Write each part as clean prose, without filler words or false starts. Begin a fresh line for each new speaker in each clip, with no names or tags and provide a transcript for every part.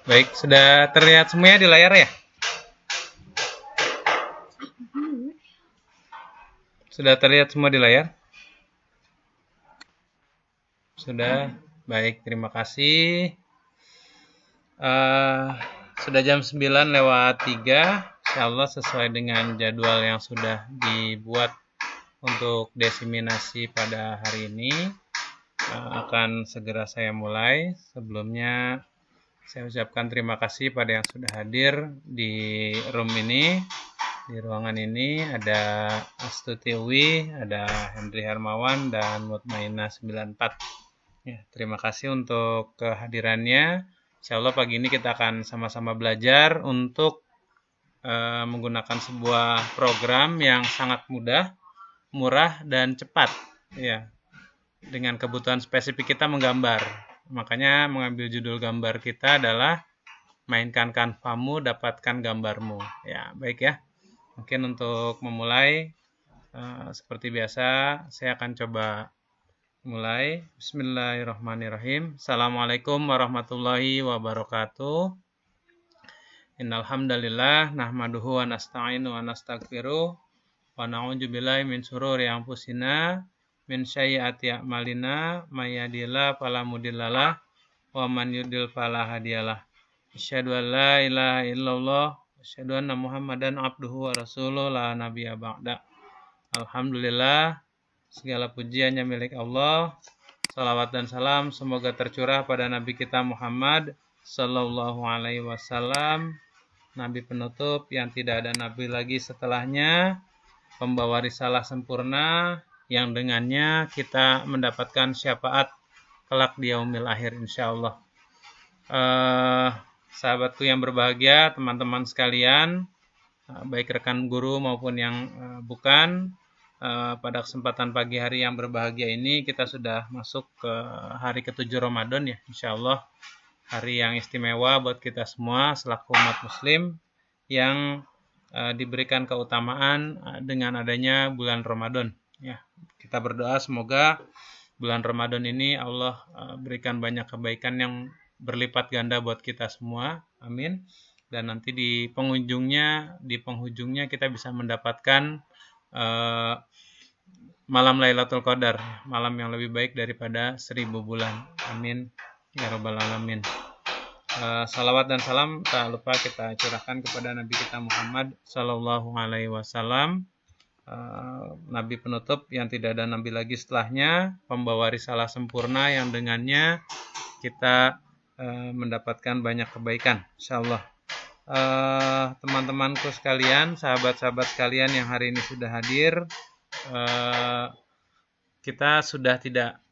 Baik, sudah terlihat semuanya di layar ya? Sudah terlihat semua di layar? Sudah. Baik, terima kasih. Eh, sudah jam 9 lewat 3. Insyaallah sesuai dengan jadwal yang sudah dibuat untuk desiminasi pada hari ini. Akan segera saya mulai. Sebelumnya saya ucapkan terima kasih pada yang sudah hadir di room ini. Di ruangan ini ada Astuti Uwi, ada Henry Hermawan, dan Mutmainah 94. Ya, terima kasih untuk kehadirannya. Insya Allah pagi ini kita akan sama-sama belajar untuk menggunakan sebuah program yang sangat mudah, murah, dan cepat. Ya, dengan kebutuhan spesifik kita menggambar. Makanya mengambil judul gambar kita adalah mainkan kanvamu, dapatkan gambarmu. Ya, baik ya. Mungkin untuk memulai, seperti biasa, saya akan coba mulai. Bismillahirrahmanirrahim. Assalamualaikum warahmatullahi wabarakatuh. Innal hamdalillah nahmaduhu wa nasta'inu wa nastaghfiruh wa na'udzubillahi min syururi anfusina min sayyiati a'malina may yahdihillahu fala mudhillalah wa man yudlil fala hadiyalah. Asyhadu an la ilaha illallah wa asyhadu anna Muhammadan abduhu wa rasuluh la nabiyya ba'da. Alhamdulillah, segala pujiannya milik Allah. Salawat dan salam semoga tercurah pada Nabi kita Muhammad Sallallahu Alaihi Wasallam, Nabi penutup yang tidak ada Nabi lagi setelahnya, pembawa risalah sempurna yang dengannya kita mendapatkan syafaat kelak di yaumil akhir insyaallah. Sahabatku yang berbahagia, teman-teman sekalian, baik rekan guru maupun yang bukan, pada kesempatan pagi hari yang berbahagia ini kita sudah masuk ke hari ke-7 Ramadan ya, insyaallah hari yang istimewa buat kita semua selaku umat muslim yang diberikan keutamaan dengan adanya bulan Ramadan ya. Kita berdoa semoga bulan Ramadan ini Allah berikan banyak kebaikan yang berlipat ganda buat kita semua, amin. Dan nanti di penghujungnya kita bisa mendapatkan malam Lailatul Qadar, malam yang lebih baik daripada 1000 bulan. Amin ya rabbal alamin. Salawat dan salam tak lupa kita curahkan kepada Nabi kita Muhammad Sallallahu Alaihi Wasallam, Nabi penutup yang tidak ada Nabi lagi setelahnya, pembawa risalah sempurna yang dengannya kita mendapatkan banyak kebaikan insyaallah. Teman-temanku sekalian, sahabat-sahabat sekalian yang hari ini sudah hadir, kita sudah tidak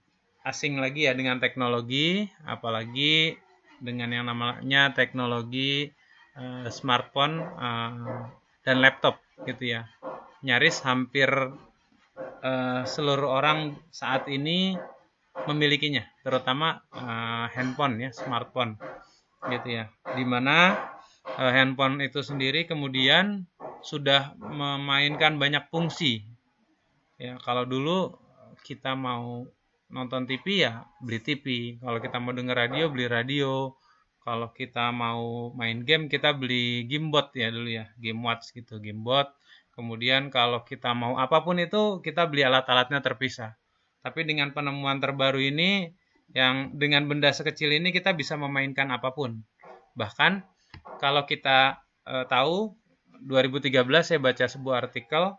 asing lagi ya dengan teknologi, apalagi dengan yang namanya teknologi smartphone dan laptop gitu ya. Nyaris hampir seluruh orang saat ini memilikinya, terutama handphone ya, smartphone gitu ya. Dimana handphone itu sendiri kemudian sudah memainkan banyak fungsi. Ya, kalau dulu kita mau nonton TV ya beli TV, kalau kita mau dengar radio beli radio, kalau kita mau main game kita beli gamebot ya dulu ya, GameWatch gitu, gamebot. Kemudian kalau kita mau apapun itu kita beli alat-alatnya terpisah. Tapi dengan penemuan terbaru ini yang dengan benda sekecil ini kita bisa memainkan apapun. Bahkan kalau kita tahu 2013 saya baca sebuah artikel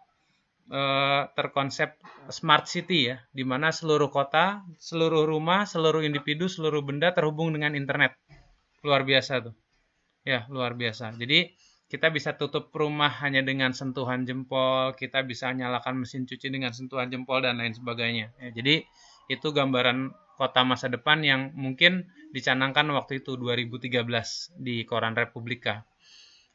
terkonsep smart city ya, di mana seluruh kota, seluruh rumah, seluruh individu, seluruh benda terhubung dengan internet. Luar biasa tuh. Ya, luar biasa. Jadi kita bisa tutup rumah hanya dengan sentuhan jempol, kita bisa nyalakan mesin cuci dengan sentuhan jempol dan lain sebagainya. Ya, jadi itu gambaran kota masa depan yang mungkin dicanangkan waktu itu 2013 di koran Republika.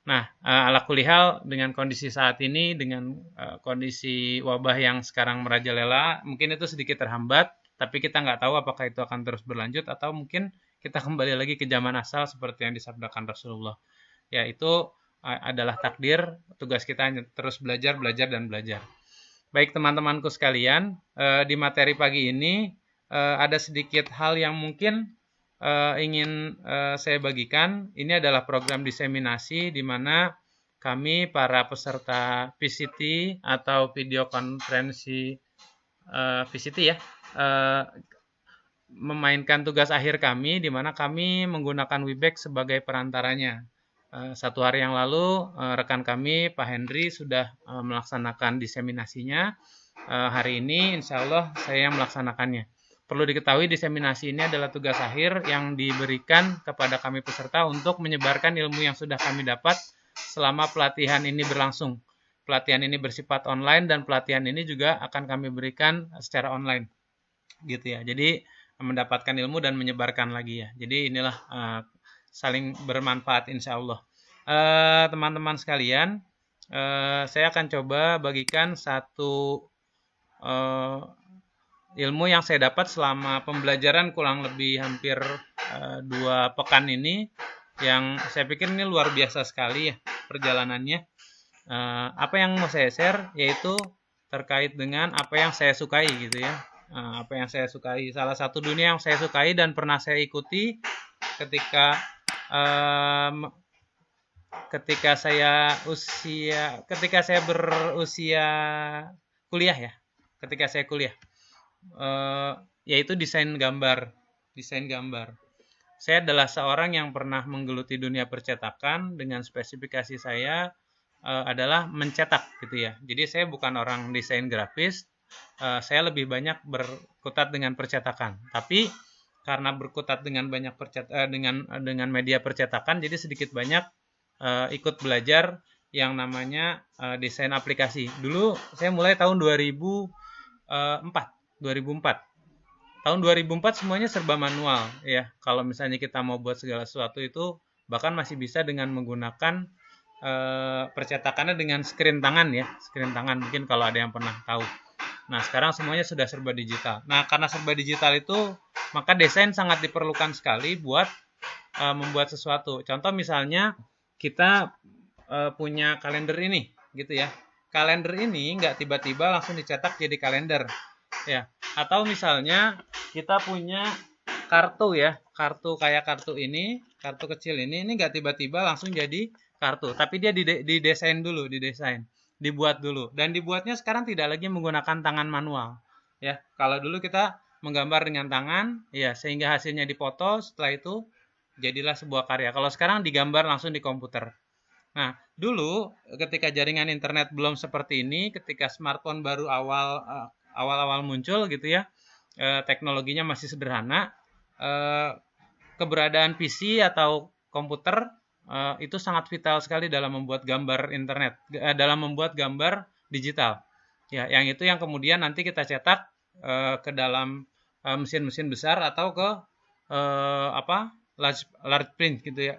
Nah, ala kulihal dengan kondisi saat ini, dengan kondisi wabah yang sekarang merajalela, mungkin itu sedikit terhambat, tapi kita nggak tahu apakah itu akan terus berlanjut atau mungkin kita kembali lagi ke zaman asal seperti yang disabdakan Rasulullah. Ya, itu adalah takdir, tugas kita hanya terus belajar, belajar, dan belajar. Baik teman-temanku sekalian, di materi pagi ini ada sedikit hal yang mungkin ingin saya bagikan, ini adalah program diseminasi di mana kami para peserta PCT atau video konferensi PCT ya, memainkan tugas akhir kami di mana kami menggunakan Webex sebagai perantaranya. Satu hari yang lalu rekan kami Pak Henry sudah melaksanakan diseminasinya. Hari ini insya Allah saya yang melaksanakannya. Perlu diketahui diseminasi ini adalah tugas akhir yang diberikan kepada kami peserta untuk menyebarkan ilmu yang sudah kami dapat selama pelatihan ini berlangsung. Pelatihan ini bersifat online dan pelatihan ini juga akan kami berikan secara online. Gitu ya. Jadi mendapatkan ilmu dan menyebarkan lagi ya. Jadi inilah saling bermanfaat insya Allah. Teman-teman sekalian, saya akan coba bagikan satu ilmu yang saya dapat selama pembelajaran kurang lebih hampir 2 pekan ini, yang saya pikir ini luar biasa sekali ya perjalanannya. Apa yang mau saya share yaitu terkait dengan apa yang saya sukai gitu ya. Apa yang saya sukai, salah satu dunia yang saya sukai dan pernah saya ikuti ketika saya berusia kuliah ya, ketika saya kuliah, yaitu desain gambar. Saya adalah seorang yang pernah menggeluti dunia percetakan dengan spesifikasi saya adalah mencetak gitu ya. Jadi saya bukan orang desain grafis. Saya lebih banyak berkutat dengan percetakan. Tapi karena berkutat dengan banyak dengan media percetakan, jadi sedikit banyak ikut belajar yang namanya desain aplikasi. Dulu saya mulai tahun 2004. Tahun 2004 semuanya serba manual ya. Kalau misalnya kita mau buat segala sesuatu itu bahkan masih bisa dengan menggunakan percetakannya dengan screen tangan ya. Screen tangan mungkin kalau ada yang pernah tahu. Nah, sekarang semuanya sudah serba digital. Nah, karena serba digital itu, maka desain sangat diperlukan sekali buat membuat sesuatu. Contoh misalnya, kita punya kalender ini, gitu ya. Kalender ini nggak tiba-tiba langsung dicetak jadi kalender, ya. Atau misalnya, kita punya kartu ya, kartu kayak kartu ini, kartu kecil ini nggak tiba-tiba langsung jadi kartu. Tapi dia didesain dulu, dibuat dulu, dan dibuatnya sekarang tidak lagi menggunakan tangan manual ya. Kalau dulu kita menggambar dengan tangan ya, sehingga hasilnya dipoto, setelah itu jadilah sebuah karya. Kalau sekarang digambar langsung di komputer. Nah, dulu ketika jaringan internet belum seperti ini, ketika smartphone baru awal-awal muncul gitu ya, teknologinya masih sederhana, keberadaan PC atau komputer itu sangat vital sekali dalam membuat gambar internet, dalam membuat gambar digital. Ya, yang itu yang kemudian nanti kita cetak ke dalam mesin-mesin besar atau ke large print gitu ya,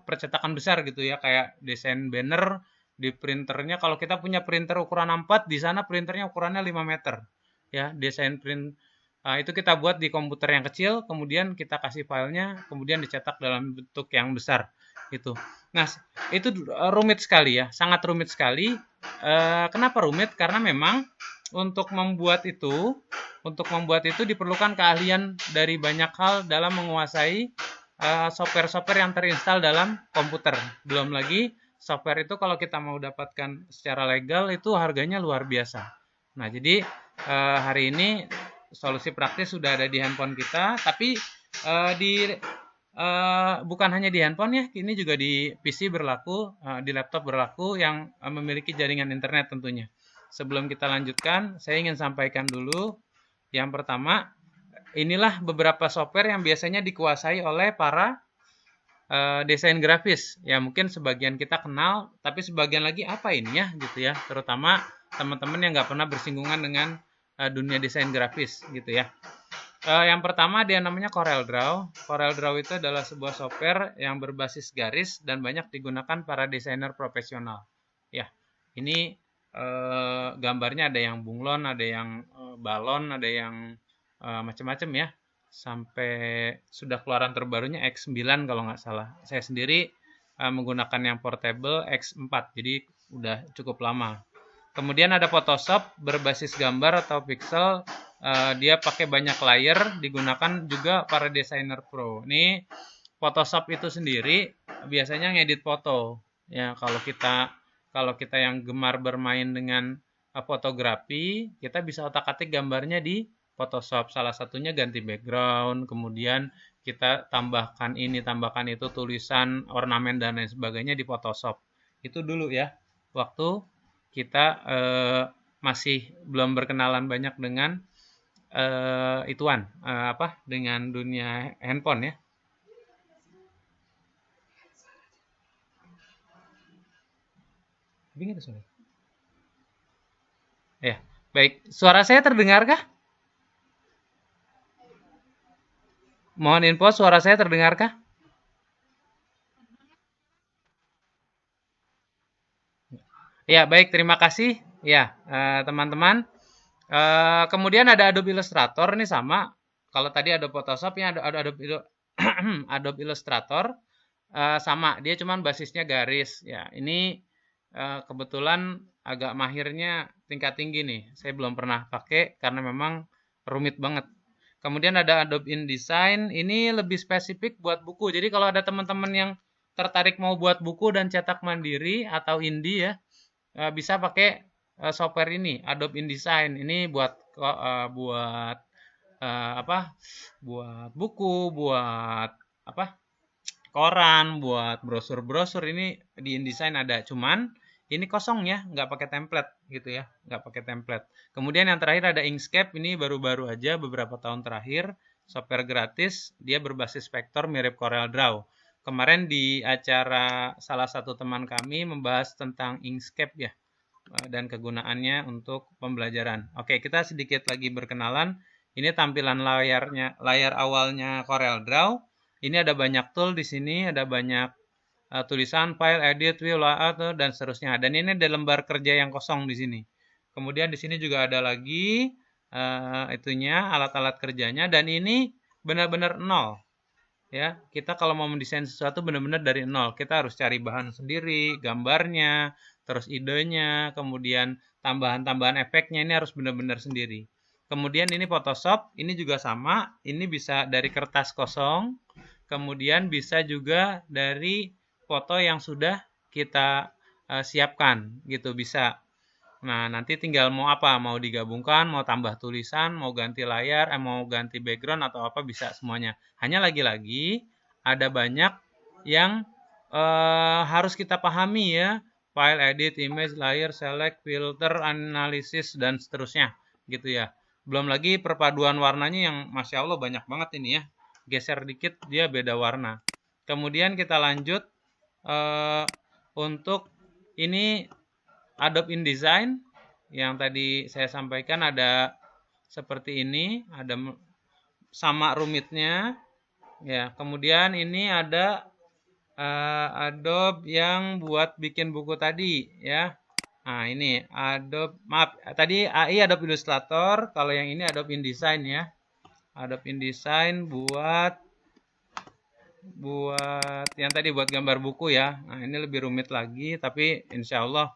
percetakan besar gitu ya, kayak desain banner di printernya. Kalau kita punya printer ukuran A4, di sana printernya ukurannya 5 meter. Ya, desain print itu kita buat di komputer yang kecil, kemudian kita kasih filenya, kemudian dicetak dalam bentuk yang besar. Itu. Nah, itu rumit sekali ya, sangat rumit sekali. Kenapa rumit? Karena memang untuk membuat itu diperlukan keahlian dari banyak hal dalam menguasai software-software yang terinstal dalam komputer. Belum lagi software itu kalau kita mau dapatkan secara legal itu harganya luar biasa. Nah, jadi hari ini solusi praktis sudah ada di handphone kita, tapi bukan hanya di handphone ya, ini juga di PC berlaku, di laptop berlaku yang memiliki jaringan internet tentunya. Sebelum kita lanjutkan, saya ingin sampaikan dulu yang pertama, inilah beberapa software yang biasanya dikuasai oleh para desain grafis. Ya mungkin sebagian kita kenal, tapi sebagian lagi apa ini ya gitu ya. Terutama teman-teman yang nggak pernah bersinggungan dengan dunia desain grafis gitu ya. Yang pertama dia namanya CorelDRAW. CorelDRAW itu adalah sebuah software yang berbasis garis dan banyak digunakan para desainer profesional. Ya, ini gambarnya ada yang bunglon, ada yang balon, ada yang macam-macam ya. Sampai sudah keluaran terbarunya X9 kalau nggak salah. Saya sendiri menggunakan yang portable X4, jadi udah cukup lama. Kemudian ada Photoshop berbasis gambar atau pixel. dia pakai banyak layer, digunakan juga para desainer pro. Ini Photoshop itu sendiri biasanya ngedit foto. Ya, kalau kita yang gemar bermain dengan fotografi, kita bisa otak-atik gambarnya di Photoshop. Salah satunya ganti background, kemudian kita tambahkan ini, tambahkan itu, tulisan, ornamen dan lain sebagainya di Photoshop. Itu dulu ya, waktu kita masih belum berkenalan banyak dengan dengan dunia handphone ya. Bingung suara. Ya, baik. Suara saya terdengarkah? Mohon info, suara saya terdengarkah? Ya, baik. Terima kasih. Ya, teman-teman. Kemudian ada Adobe Illustrator, ini sama. Kalau tadi ada Photoshop, ya ada Adobe Illustrator. Sama, dia cuman basisnya garis. Ya, ini kebetulan agak mahirnya tingkat tinggi nih. Saya belum pernah pakai karena memang rumit banget. Kemudian ada Adobe InDesign, ini lebih spesifik buat buku. Jadi kalau ada teman-teman yang tertarik mau buat buku dan cetak mandiri atau indie ya, bisa pakai software ini, Adobe InDesign. Ini buat buat buku, buat koran, buat brosur-brosur. Ini di InDesign ada, cuman ini kosong ya, nggak pakai template gitu ya, nggak pakai template. Kemudian yang terakhir ada Inkscape, ini baru-baru aja beberapa tahun terakhir, software gratis, dia berbasis vektor mirip CorelDRAW. Kemarin di acara salah satu teman kami membahas tentang Inkscape ya, dan kegunaannya untuk pembelajaran. Oke, kita sedikit lagi berkenalan. Ini tampilan layar awalnya CorelDRAW. Ini ada banyak tool di sini, ada banyak tulisan, file, edit, view, layout, dan seterusnya. Dan ini ada lembar kerja yang kosong di sini. Kemudian di sini juga ada lagi alat-alat kerjanya, dan ini benar-benar nol. Ya, kita kalau mau mendesain sesuatu benar-benar dari nol. Kita harus cari bahan sendiri, gambarnya, terus idenya, kemudian tambahan-tambahan efeknya ini harus benar-benar sendiri. Kemudian ini Photoshop, ini juga sama, ini bisa dari kertas kosong, kemudian bisa juga dari foto yang sudah kita siapkan, gitu bisa. Nah, nanti tinggal mau apa, mau digabungkan, mau tambah tulisan, mau ganti layar, mau ganti background atau apa bisa semuanya. Hanya lagi-lagi ada banyak yang harus kita pahami ya, file, edit, image, layer, select, filter, analisis dan seterusnya, gitu ya. Belum lagi perpaduan warnanya yang Masya Allah banyak banget ini ya. Geser dikit dia beda warna. Kemudian kita lanjut untuk ini Adobe InDesign yang tadi saya sampaikan ada seperti ini, ada sama rumitnya. Ya, kemudian ini ada Adobe yang buat bikin buku tadi ya. Nah, ini Adobe, maaf, tadi AI Adobe Illustrator, kalau yang ini Adobe InDesign ya. Adobe InDesign buat yang tadi buat gambar buku ya. Nah, ini lebih rumit lagi, tapi insya Allah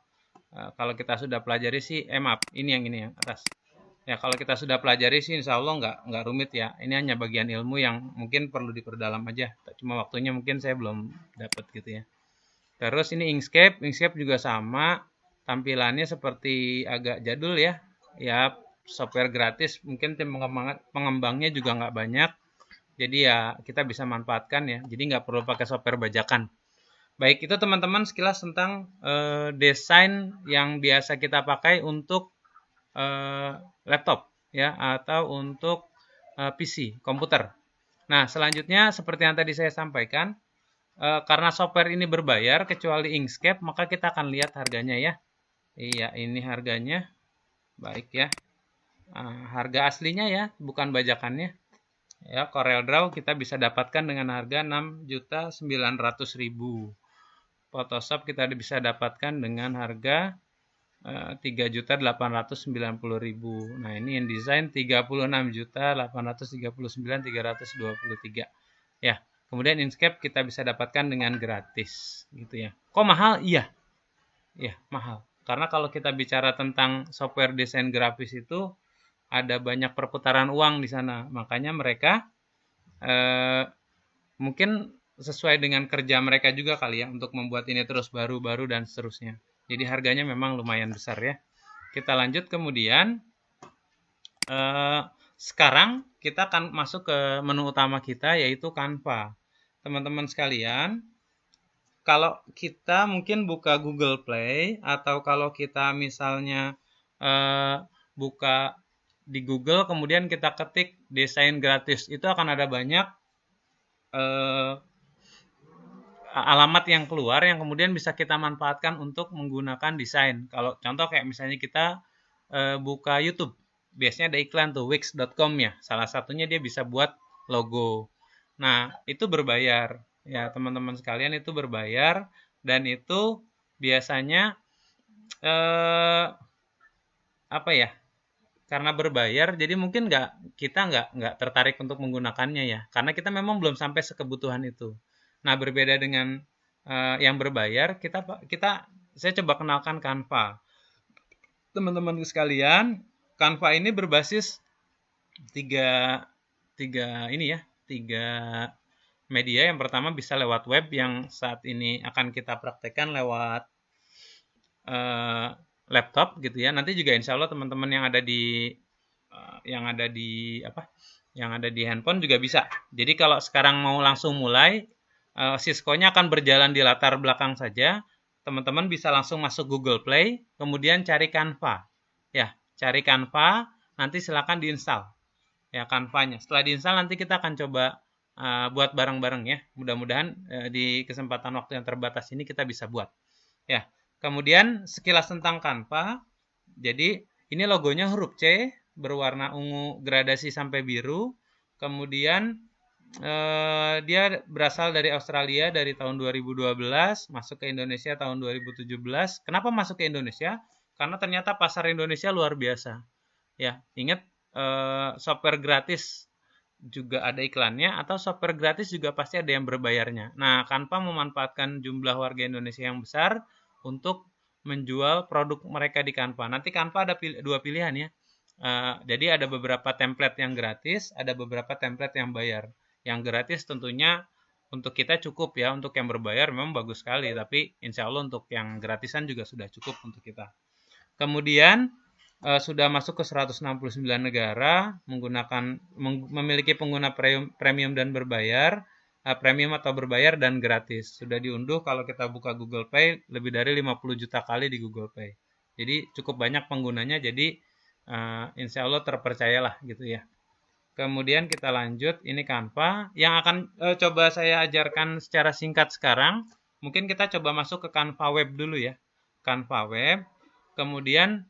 kalau kita sudah pelajari sih, maaf, ini yang atas. Ya, kalau kita sudah pelajari sih insya Allah nggak rumit ya. Ini hanya bagian ilmu yang mungkin perlu diperdalam aja. Cuma waktunya mungkin saya belum dapat gitu ya. Terus ini Inkscape. Inkscape juga sama. Tampilannya seperti agak jadul ya. Ya, software gratis. Mungkin tim pengembangnya juga nggak banyak. Jadi ya kita bisa manfaatkan ya. Jadi nggak perlu pakai software bajakan. Baik, itu teman-teman sekilas tentang desain yang biasa kita pakai untuk laptop ya atau untuk PC, komputer. Nah, selanjutnya seperti yang tadi saya sampaikan, karena software ini berbayar kecuali Inkscape, maka kita akan lihat harganya ya. Iya, ini harganya. Baik ya. Harga aslinya ya, bukan bajakannya. Ya, CorelDRAW kita bisa dapatkan dengan harga 6.900.000. Photoshop kita bisa dapatkan dengan harga 3.890.000. Nah, ini InDesign 36.839.323. Ya, kemudian Inkscape kita bisa dapatkan dengan gratis gitu ya. Kok mahal? Iya. Ya, mahal. Karena kalau kita bicara tentang software desain grafis itu ada banyak perputaran uang di sana. Makanya mereka mungkin sesuai dengan kerja mereka juga kali ya untuk membuat ini terus baru-baru dan seterusnya. Jadi harganya memang lumayan besar ya. Kita lanjut kemudian sekarang kita akan masuk ke menu utama kita yaitu Canva. Teman-teman sekalian, kalau kita mungkin buka Google Play atau kalau kita misalnya buka di Google kemudian kita ketik desain gratis, itu akan ada banyak alamat yang keluar yang kemudian bisa kita manfaatkan untuk menggunakan desain. Kalau contoh kayak misalnya kita buka YouTube, biasanya ada iklan tuh wix.com ya. Salah satunya dia bisa buat logo. Nah, itu berbayar. Ya, teman-teman sekalian itu berbayar dan itu biasanya apa ya? Karena berbayar, jadi mungkin kita nggak tertarik untuk menggunakannya ya, karena kita memang belum sampai sekebutuhan itu. Nah, berbeda dengan yang berbayar, saya coba kenalkan Canva. Teman-teman sekalian, Canva ini berbasis tiga media. Yang pertama bisa lewat web yang saat ini akan kita praktekkan lewat laptop gitu ya. Nanti juga insya Allah teman-teman yang ada di handphone juga bisa. Jadi kalau sekarang mau langsung mulai, Cisco-nya akan berjalan di latar belakang saja. Teman-teman bisa langsung masuk Google Play, kemudian cari Canva. Ya, cari Canva, nanti silakan diinstal. Ya, Canva-nya. Setelah diinstal nanti kita akan coba buat bareng-bareng ya. Mudah-mudahan di kesempatan waktu yang terbatas ini kita bisa buat. Ya. Kemudian sekilas tentang Canva, jadi ini logonya huruf C, berwarna ungu gradasi sampai biru. Kemudian dia berasal dari Australia dari tahun 2012, masuk ke Indonesia tahun 2017. Kenapa masuk ke Indonesia? Karena ternyata pasar Indonesia luar biasa. Ya, ingat software gratis juga ada iklannya, atau software gratis juga pasti ada yang berbayarnya. Nah, Canva memanfaatkan jumlah warga Indonesia yang besar untuk menjual produk mereka di Canva. Nanti Canva ada dua pilihan ya. Jadi ada beberapa template yang gratis, ada beberapa template yang bayar. Yang gratis tentunya untuk kita cukup ya, untuk yang berbayar memang bagus sekali, tapi insya Allah untuk yang gratisan juga sudah cukup untuk kita. Kemudian sudah masuk ke 169 negara, memiliki pengguna premium dan berbayar, premium atau berbayar dan gratis. Sudah diunduh kalau kita buka Google Play lebih dari 50 juta kali di Google Play. Jadi cukup banyak penggunanya, jadi insya Allah terpercayalah gitu ya. Kemudian kita lanjut, ini Canva. Yang akan coba saya ajarkan secara singkat sekarang, mungkin kita coba masuk ke Canva Web dulu ya. Canva Web, kemudian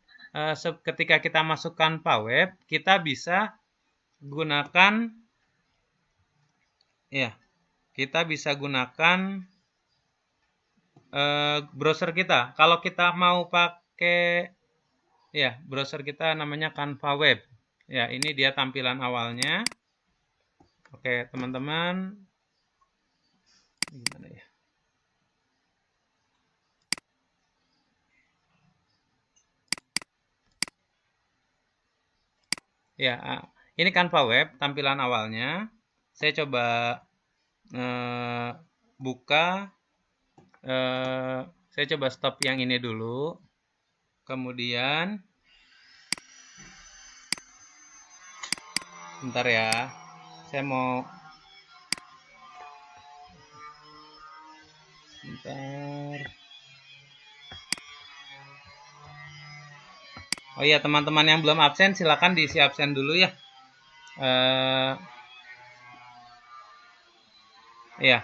ketika kita masuk Canva Web, kita bisa gunakan browser kita. Kalau kita mau pakai browser kita namanya Canva Web. Ya, ini dia tampilan awalnya. Oke, teman-teman. Gimana ya? Ya, ini Canva Web, tampilan awalnya. Saya coba buka. Saya coba stop yang ini dulu. Kemudian, bentar ya. Saya mau bentar. Oh iya, teman-teman yang belum absen silakan diisi absen dulu ya. Ya,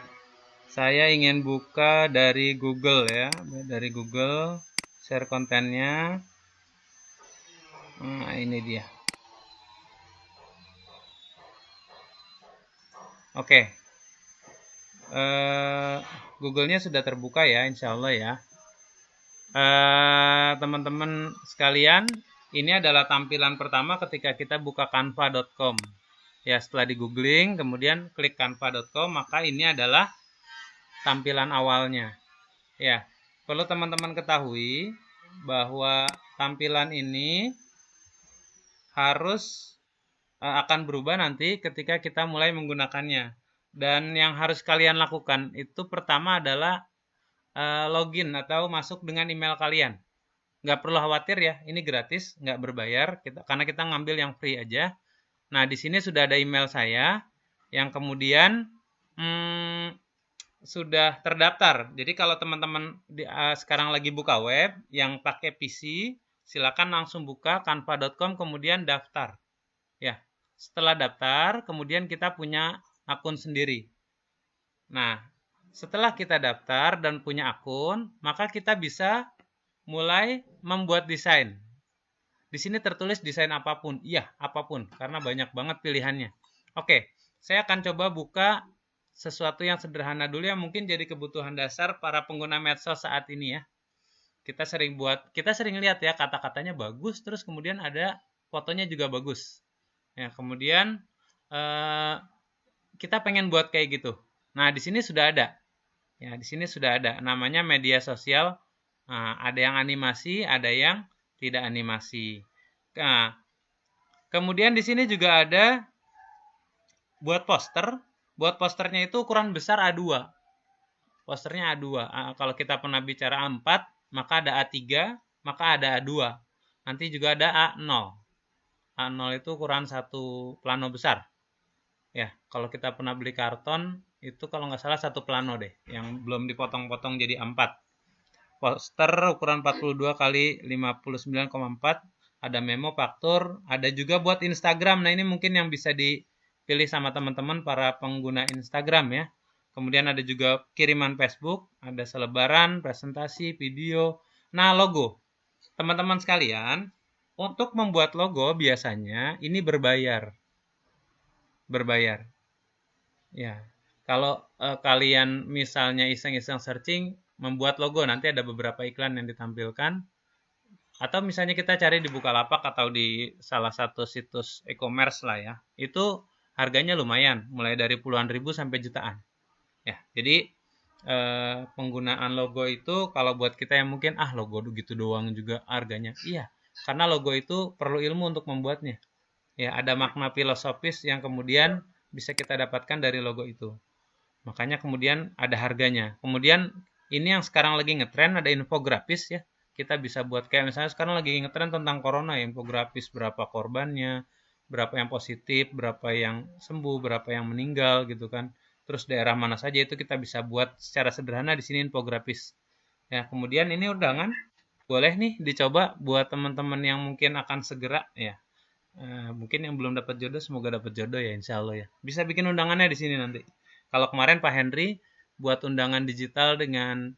saya ingin buka dari Google ya, dari Google, share kontennya. Nah, ini dia. Oke. Google-nya sudah terbuka ya, insya Allah ya. Teman-teman sekalian, ini adalah tampilan pertama ketika kita buka canva.com. Ya, setelah di googling, kemudian klik canva.com, maka ini adalah tampilan awalnya. Ya, perlu teman-teman ketahui bahwa tampilan ini harus akan berubah nanti ketika kita mulai menggunakannya. Dan yang harus kalian lakukan itu pertama adalah login atau masuk dengan email kalian. Nggak perlu khawatir ya, ini gratis, nggak berbayar, karena kita ngambil yang free aja. Nah, di sini sudah ada email saya, yang kemudian sudah terdaftar. Jadi kalau teman-teman sekarang lagi buka web, yang pakai PC, silakan langsung buka canva.com, kemudian daftar. Ya, setelah daftar, kemudian kita punya akun sendiri. Nah, setelah kita daftar dan punya akun, maka kita bisa mulai membuat desain. Di sini tertulis desain apapun. Iya, apapun, karena banyak banget pilihannya. Oke, saya akan coba buka sesuatu yang sederhana dulu yang mungkin jadi kebutuhan dasar para pengguna medsos saat ini ya. Kita sering lihat ya, kata-katanya bagus, terus kemudian ada fotonya juga bagus. Ya, kemudian kita pengen buat kayak gitu. Nah, di sini sudah ada. Ya, di sini sudah ada. Namanya media sosial. Nah, ada yang animasi, ada yang tidak animasi. Nah, kemudian di sini juga ada buat poster. Buat posternya itu ukuran besar A2. Posternya A2. Kalau kita pernah bicara A4, maka ada A3, maka ada A2. Nanti juga ada A0. A0 itu ukuran satu plano besar. Ya, kalau kita pernah beli karton, itu kalau nggak salah satu plano deh, yang belum dipotong-potong jadi A4. Poster ukuran 42 kali 59,4, ada memo, faktur, ada juga buat Instagram. Nah, ini mungkin yang bisa dipilih sama teman-teman para pengguna Instagram ya. Kemudian ada juga kiriman Facebook, ada selebaran, presentasi, video. Nah, logo. Teman-teman sekalian, untuk membuat logo biasanya ini berbayar. Berbayar. Ya. Kalau kalian misalnya iseng-iseng searching membuat logo, nanti ada beberapa iklan yang ditampilkan. Atau misalnya kita cari di Bukalapak atau di salah satu situs e-commerce lah ya. Itu harganya lumayan, mulai dari puluhan ribu sampai jutaan. Ya, jadi penggunaan logo itu kalau buat kita yang mungkin logo gitu doang juga harganya. Iya, karena logo itu perlu ilmu untuk membuatnya. Ya, ada makna filosofis yang kemudian bisa kita dapatkan dari logo itu. Makanya kemudian ada harganya. Kemudian ini yang sekarang lagi ngetren, ada infografis ya. Kita bisa buat kayak misalnya sekarang lagi ngetren tentang corona, infografis berapa korbannya, berapa yang positif, berapa yang sembuh, berapa yang meninggal gitu kan. Terus daerah mana saja itu kita bisa buat secara sederhana di sini infografis. Ya, kemudian ini undangan boleh nih dicoba buat teman-teman yang mungkin akan segera ya. Mungkin yang belum dapat jodoh semoga dapat jodoh ya insya Allah ya. Bisa bikin undangannya di sini nanti. Kalau kemarin Pak Henry buat undangan digital dengan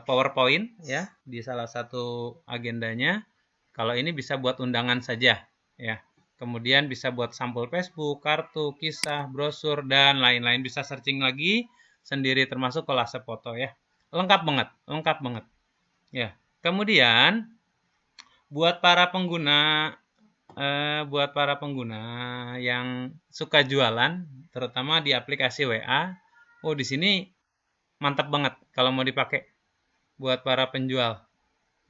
PowerPoint ya di salah satu agendanya. Kalau ini bisa buat undangan saja ya. Kemudian bisa buat sampul Facebook, kartu, kisah, brosur dan lain-lain. Bisa searching lagi sendiri termasuk kolase foto ya. Lengkap banget, lengkap banget. Ya. Kemudian buat para pengguna yang suka jualan, terutama di aplikasi WA, di sini mantap banget kalau mau dipakai buat para penjual.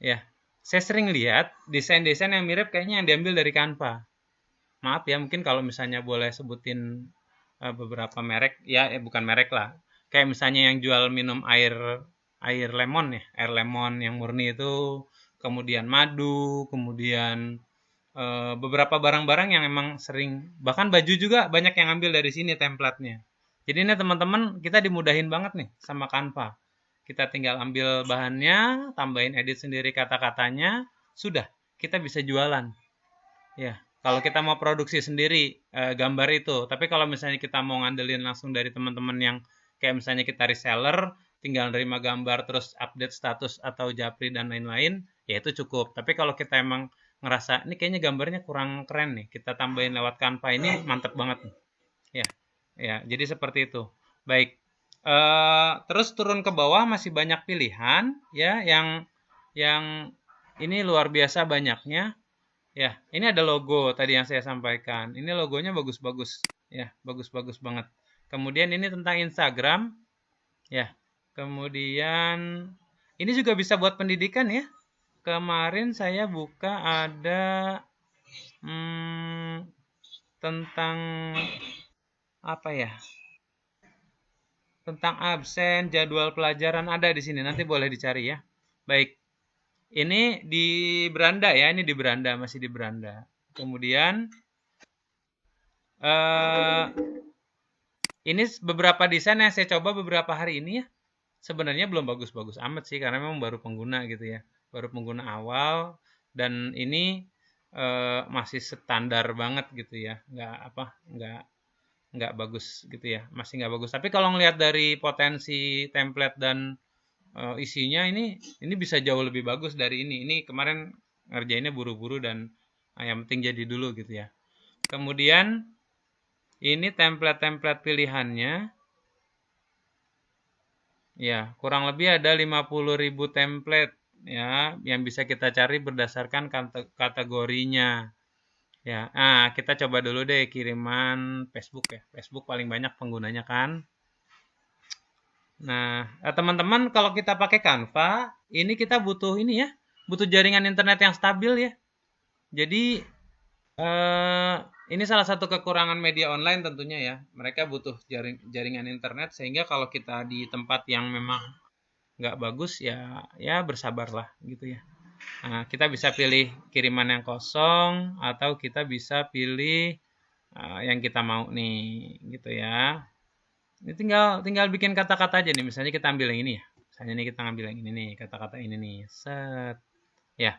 Ya, saya sering lihat desain-desain yang mirip kayaknya yang diambil dari Canva. Maaf ya, mungkin kalau misalnya boleh sebutin beberapa merek, ya bukan merek lah. Kayak misalnya yang jual minum air lemon ya, air lemon yang murni itu, kemudian madu, kemudian beberapa barang-barang yang emang sering, bahkan baju juga banyak yang ambil dari sini templatenya. Jadi ini teman-teman kita dimudahin banget nih sama Canva. Kita tinggal ambil bahannya, tambahin edit sendiri kata-katanya, sudah kita bisa jualan. Ya, kalau kita mau produksi sendiri gambar itu, tapi kalau misalnya kita mau ngandelin langsung dari teman-teman yang kayak misalnya kita reseller, tinggal nerima gambar terus update status atau japri dan lain-lain, ya itu cukup. Tapi kalau kita emang ngerasa ini kayaknya gambarnya kurang keren nih, kita tambahin lewat Canva ini mantep banget nih. Ya, ya, jadi seperti itu. Baik. Terus turun ke bawah masih banyak pilihan ya yang ini luar biasa banyaknya. Ya, ini ada logo tadi yang saya sampaikan. Ini logonya bagus-bagus ya, bagus-bagus banget. Kemudian ini tentang Instagram ya. Kemudian ini juga bisa buat pendidikan ya. Kemarin saya buka ada Tentang apa ya? Tentang absen, jadwal pelajaran ada di sini. Nanti boleh dicari ya. Baik. Ini di beranda ya, ini di beranda, masih di beranda. Kemudian eh ini beberapa desain yang saya coba beberapa hari ini ya. Sebenarnya belum bagus-bagus amat sih karena memang baru pengguna gitu ya. Baru pengguna awal dan ini masih standar banget gitu ya. Nggak bagus gitu ya. Masih nggak bagus. Tapi kalau ngelihat dari potensi template dan isinya ini bisa jauh lebih bagus dari ini. Ini kemarin ngerjainnya buru-buru dan yang penting jadi dulu gitu ya. Kemudian ini template-template pilihannya. Ya, kurang lebih ada 50.000 template ya yang bisa kita cari berdasarkan kategorinya. Ya, kita coba dulu deh kiriman Facebook ya. Facebook paling banyak penggunanya kan. Nah, teman-teman kalau kita pakai Canva, ini kita butuh ini ya, butuh jaringan internet yang stabil ya. Jadi eh, ini salah satu kekurangan media online tentunya ya. Mereka butuh jaringan internet sehingga kalau kita di tempat yang memang nggak bagus ya, ya bersabarlah gitu ya. Nah, kita bisa pilih kiriman yang kosong atau kita bisa pilih yang kita mau nih gitu ya. Ini tinggal bikin kata-kata aja nih. Misalnya kita ambil yang ini ya. Misalnya nih kita ambil yang ini nih, kata-kata ini nih. Set. Ya.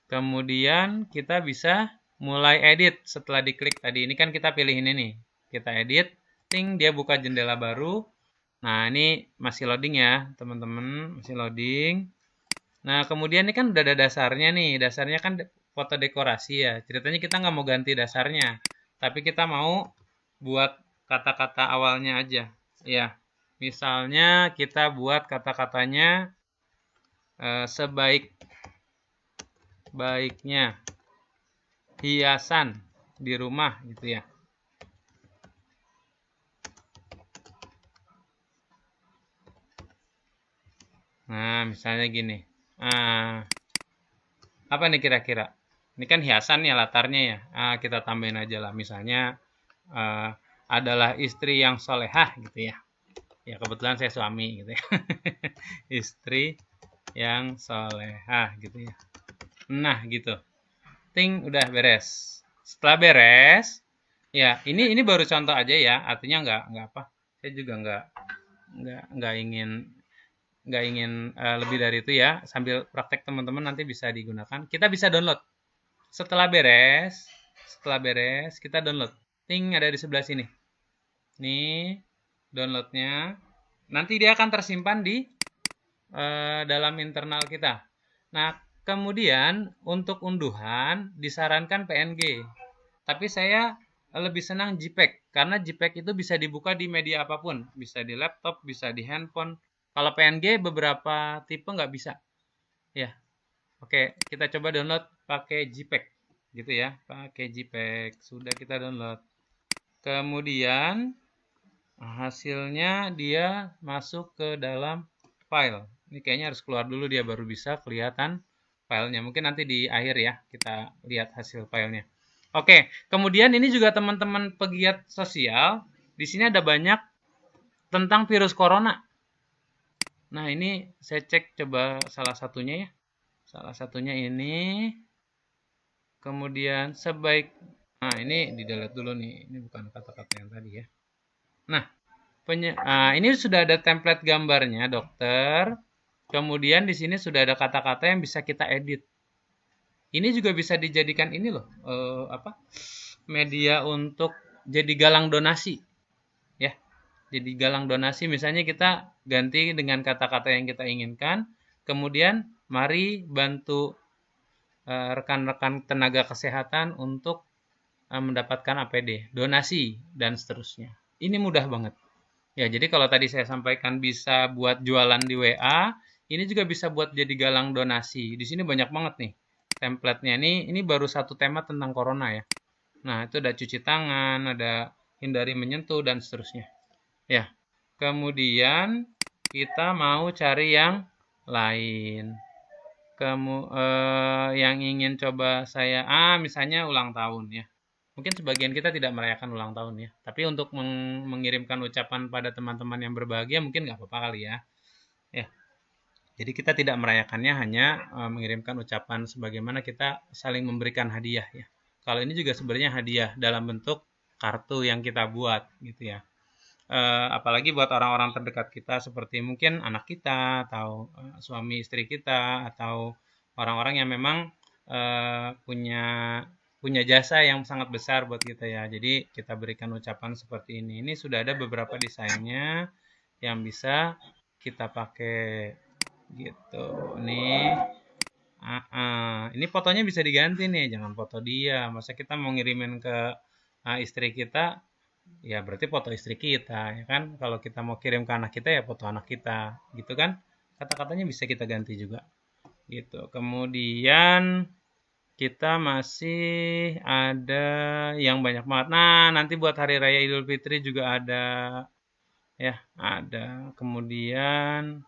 Kemudian kita bisa mulai edit setelah diklik tadi. Ini kan kita pilih ini nih. Kita edit. Ting, dia buka jendela baru. Nah, ini masih loading ya, teman-teman. Masih loading. Nah, kemudian ini kan udah ada dasarnya nih. Dasarnya kan foto dekorasi ya. Ceritanya kita nggak mau ganti dasarnya. Tapi kita mau buat kata-kata awalnya aja. Ya, misalnya kita buat kata-katanya sebaik-baiknya hiasan di rumah gitu ya. Nah, misalnya gini. Apa nih kira-kira? Ini kan hiasan ya latarnya ya. Kita tambahin aja lah. Misalnya adalah istri yang solehah gitu ya. Ya kebetulan saya suami gitu ya. Istri yang solehah gitu ya. Nah gitu. Ting udah beres. Setelah beres, ya ini baru contoh aja ya. Artinya nggak apa. Saya juga nggak ingin lebih dari itu ya. Sambil praktek teman-teman nanti bisa digunakan. Kita bisa download. Setelah beres kita download. Ting ada di sebelah sini. Nih downloadnya. Nanti dia akan tersimpan di dalam internal kita. Nah, kemudian untuk unduhan disarankan PNG. Tapi saya lebih senang JPEG karena JPEG itu bisa dibuka di media apapun, bisa di laptop, bisa di handphone. Kalau PNG beberapa tipe nggak bisa. Ya, oke, kita coba download pakai JPEG, gitu ya, pakai JPEG. Sudah kita download. Kemudian hasilnya dia masuk ke dalam file. Ini kayaknya harus keluar dulu dia baru bisa kelihatan filenya. Mungkin nanti di akhir ya kita lihat hasil filenya. Oke, kemudian ini juga teman-teman pegiat sosial. Di sini ada banyak tentang virus corona. Nah, ini saya cek coba salah satunya ya. Salah satunya ini. Kemudian nah ini di delete dulu nih. Ini bukan kata-kata yang tadi ya. Nah, ini sudah ada template gambarnya, dokter. Kemudian di sini sudah ada kata-kata yang bisa kita edit. Ini juga bisa dijadikan ini loh, media untuk jadi galang donasi, ya. Jadi galang donasi, misalnya kita ganti dengan kata-kata yang kita inginkan. Kemudian mari bantu rekan-rekan tenaga kesehatan untuk mendapatkan APD, donasi dan seterusnya. Ini mudah banget. Ya, jadi kalau tadi saya sampaikan bisa buat jualan di WA, ini juga bisa buat jadi galang donasi. Di sini banyak banget nih template-nya. Ini baru satu tema tentang corona ya. Nah, itu ada cuci tangan, ada hindari menyentuh, dan seterusnya. Ya, kemudian kita mau cari yang lain. yang ingin coba saya, misalnya ulang tahun ya. Mungkin sebagian kita tidak merayakan ulang tahun ya. Tapi untuk mengirimkan ucapan pada teman-teman yang berbahagia mungkin nggak apa-apa kali ya. Ya. Jadi kita tidak merayakannya, hanya mengirimkan ucapan sebagaimana kita saling memberikan hadiah ya. Kalau ini juga sebenarnya hadiah dalam bentuk kartu yang kita buat gitu ya. Apalagi buat orang-orang terdekat kita seperti mungkin anak kita atau suami istri kita atau orang-orang yang memang punya jasa yang sangat besar buat kita ya. Jadi kita berikan ucapan seperti ini. Ini sudah ada beberapa desainnya yang bisa kita pakai gitu. Ini fotonya bisa diganti nih, jangan foto dia. Masa kita mau ngirimin ke istri kita, ya berarti foto istri kita ya kan. Kalau kita mau kirim ke anak kita ya foto anak kita gitu kan. Kata-katanya bisa kita ganti juga gitu. Kemudian kita masih ada yang banyak banget. Nah, nanti buat hari raya Idul Fitri juga ada ya, ada. Kemudian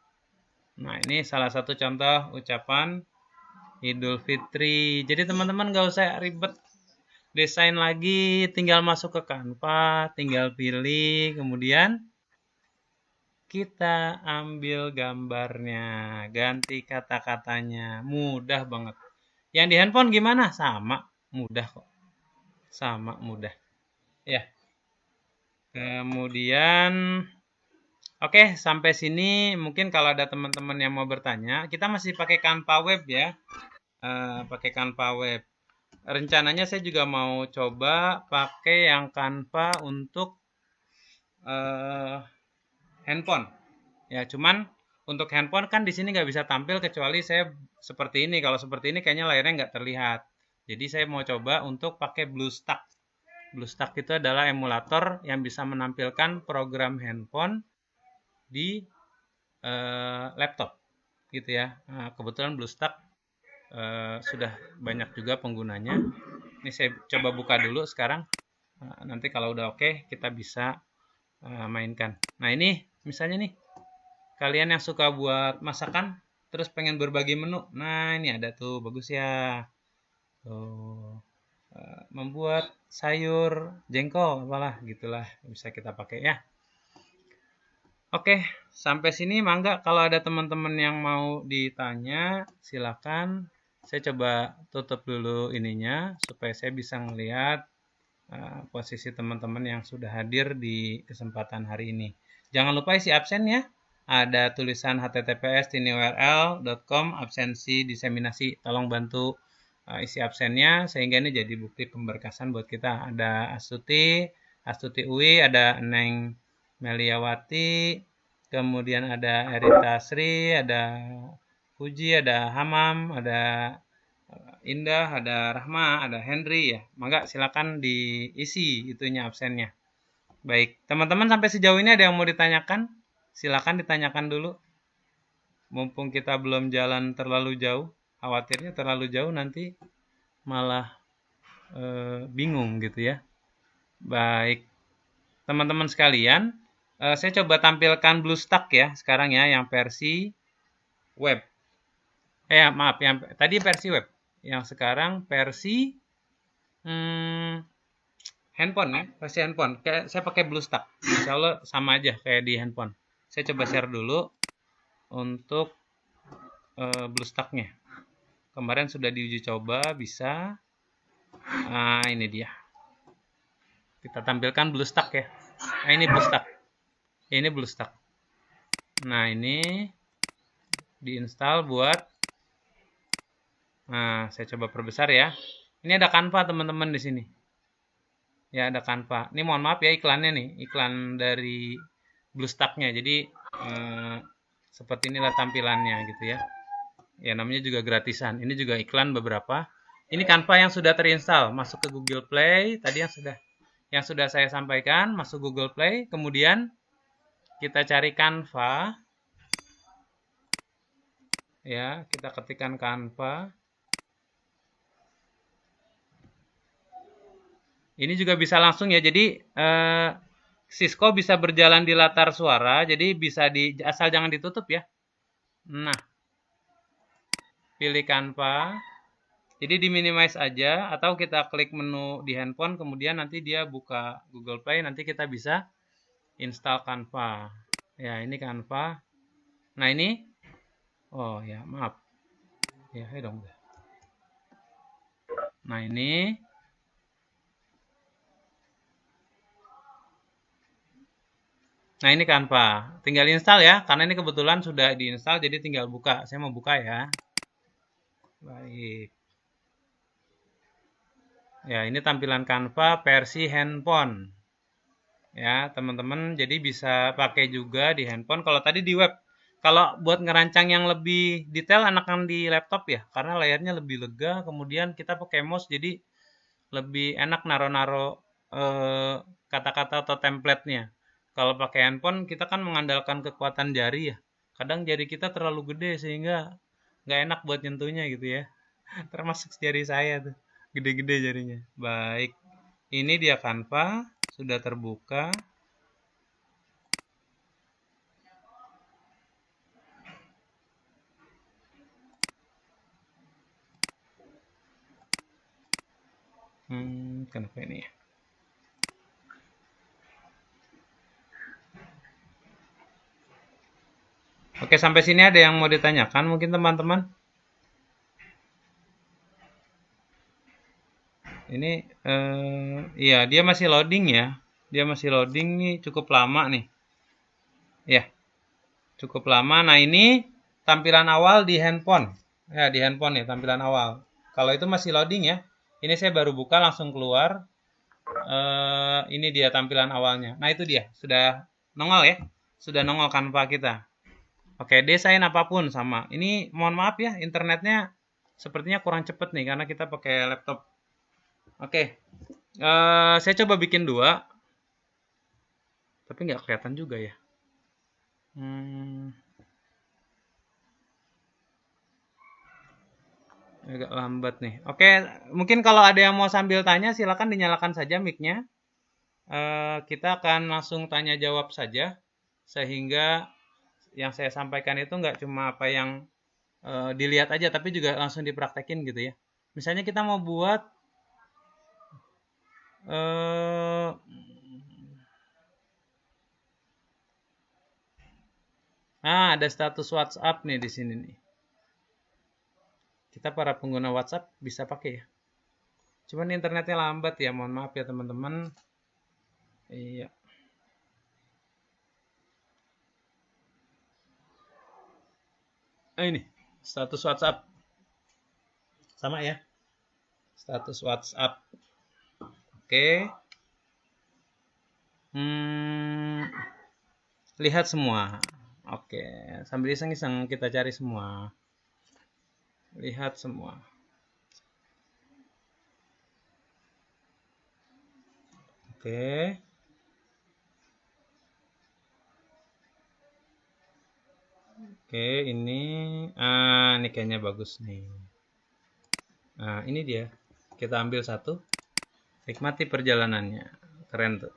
nah, ini salah satu contoh ucapan Idul Fitri. Jadi teman-teman gak usah ribet desain lagi, tinggal masuk ke Canva, tinggal pilih, kemudian kita ambil gambarnya, ganti kata-katanya, mudah banget. Yang di handphone gimana? Sama, mudah kok. Sama, mudah. Ya. Kemudian, oke, sampai sini mungkin kalau ada teman-teman yang mau bertanya, kita masih pakai Canva web ya. Pakai Canva web. Rencananya saya juga mau coba pakai yang Canva untuk handphone. Ya, cuman untuk handphone kan di sini nggak bisa tampil kecuali saya seperti ini. Kalau seperti ini kayaknya layarnya nggak terlihat. Jadi saya mau coba untuk pakai BlueStack. BlueStack itu adalah emulator yang bisa menampilkan program handphone di laptop, gitu ya. Nah, kebetulan BlueStack sudah banyak juga penggunanya. Ini saya coba buka dulu sekarang. Nanti kalau udah oke, kita bisa mainkan. Nah, ini misalnya nih, kalian yang suka buat masakan, terus pengen berbagi menu. Nah, ini ada tuh, bagus ya. Tuh, membuat sayur jengkol, apalah, gitulah, bisa kita pakai ya. Oke, sampai sini mangga kalau ada teman-teman yang mau ditanya, silakan. Saya coba tutup dulu ininya, supaya saya bisa melihat posisi teman-teman yang sudah hadir di kesempatan hari ini. Jangan lupa isi absen ya. Ada tulisan https://tiniurl.com absensi diseminasi. Tolong bantu isi absennya sehingga ini jadi bukti pemberkasan buat kita. Ada Astuti Uwi, ada Neng Meliawati, kemudian ada Erita Sri, ada Puji, ada Hamam, ada Indah, ada Rahma, ada Henry ya. Mangga silakan diisi itunya absennya. Baik, teman-teman sampai sejauh ini ada yang mau ditanyakan? Silakan ditanyakan dulu. Mumpung kita belum jalan terlalu jauh, khawatirnya terlalu jauh nanti malah bingung gitu ya. Baik, teman-teman sekalian, saya coba tampilkan BlueStack ya sekarang ya, yang versi web. Maaf, yang tadi versi web. Yang sekarang versi handphone ya, versi handphone. Saya pakai BlueStack. Insya Allah sama aja kayak di handphone. Saya coba share dulu untuk BlueStack-nya. Kemarin sudah diuji coba, bisa. Nah, ini dia. Kita tampilkan BlueStack ya. Nah, ini BlueStack. Ini BlueStack. Nah, ini diinstal buat. Nah, saya coba perbesar ya. Ini ada Canva teman-teman di sini. Ya, ada Canva. Ini mohon maaf ya iklannya nih, iklan dari BlueStack-nya. Jadi seperti inilah tampilannya gitu ya. Ya, namanya juga gratisan. Ini juga iklan beberapa. Ini Canva yang sudah terinstall, masuk ke Google Play. Tadi yang sudah saya sampaikan, masuk Google Play. Kemudian kita cari Canva. Ya, kita ketikkan Canva. Ini juga bisa langsung ya. Jadi Cisco bisa berjalan di latar suara. Jadi bisa asal jangan ditutup ya. Nah, pilih Canva. Jadi di minimize aja atau kita klik menu di handphone kemudian nanti dia buka Google Play, nanti kita bisa install Canva. Ya, ini Canva. Nah, ini oh ya, maaf. Ya, ayo dong. Nah, ini Canva. Tinggal install ya, karena ini kebetulan sudah diinstal jadi tinggal buka. Saya mau buka ya. Baik. Ya, ini tampilan Canva versi handphone. Ya, teman-teman, jadi bisa pakai juga di handphone. Kalau tadi di web, kalau buat ngerancang yang lebih detail enakan di laptop ya, karena layarnya lebih lega, kemudian kita pakai mouse jadi lebih enak naro-naro kata-kata atau template-nya. Kalau pakai handphone, kita kan mengandalkan kekuatan jari ya. Kadang jari kita terlalu gede sehingga nggak enak buat nyentuhnya gitu ya. Termasuk jari saya tuh, gede-gede jarinya. Baik, ini dia Canva, sudah terbuka. Kenapa ini ya? Oke, sampai sini ada yang mau ditanyakan mungkin teman-teman? Ini, iya dia masih loading ya. Dia masih loading nih, cukup lama nih. Ya, cukup lama. Nah, ini tampilan awal di handphone. Ya, di handphone ya, tampilan awal. Kalau itu masih loading ya. Ini saya baru buka langsung keluar. Ini dia tampilan awalnya. Nah, itu dia. Sudah nongol ya. Sudah nongol Canva kita. Oke, desain apapun sama. Ini mohon maaf ya, internetnya sepertinya kurang cepet nih karena kita pakai laptop. Oke, saya coba bikin dua, tapi nggak kelihatan juga ya. Agak lambat nih. Oke, mungkin kalau ada yang mau sambil tanya, silakan dinyalakan saja mic-nya. Kita akan langsung tanya jawab saja, sehingga yang saya sampaikan itu nggak cuma apa yang dilihat aja, tapi juga langsung dipraktekin gitu ya. Misalnya kita mau buat ada status WhatsApp nih di sini nih. Kita para pengguna WhatsApp bisa pakai ya. Cuman internetnya lambat ya, mohon maaf ya teman-teman. Iya. Ini status WhatsApp. Sama ya. Status WhatsApp. Oke. Lihat semua. Oke, sambil iseng-iseng kita cari semua. Lihat semua. Oke. Oke, ini kayaknya bagus nih. Nah, ini dia. Kita ambil satu. Nikmati perjalanannya. Keren tuh.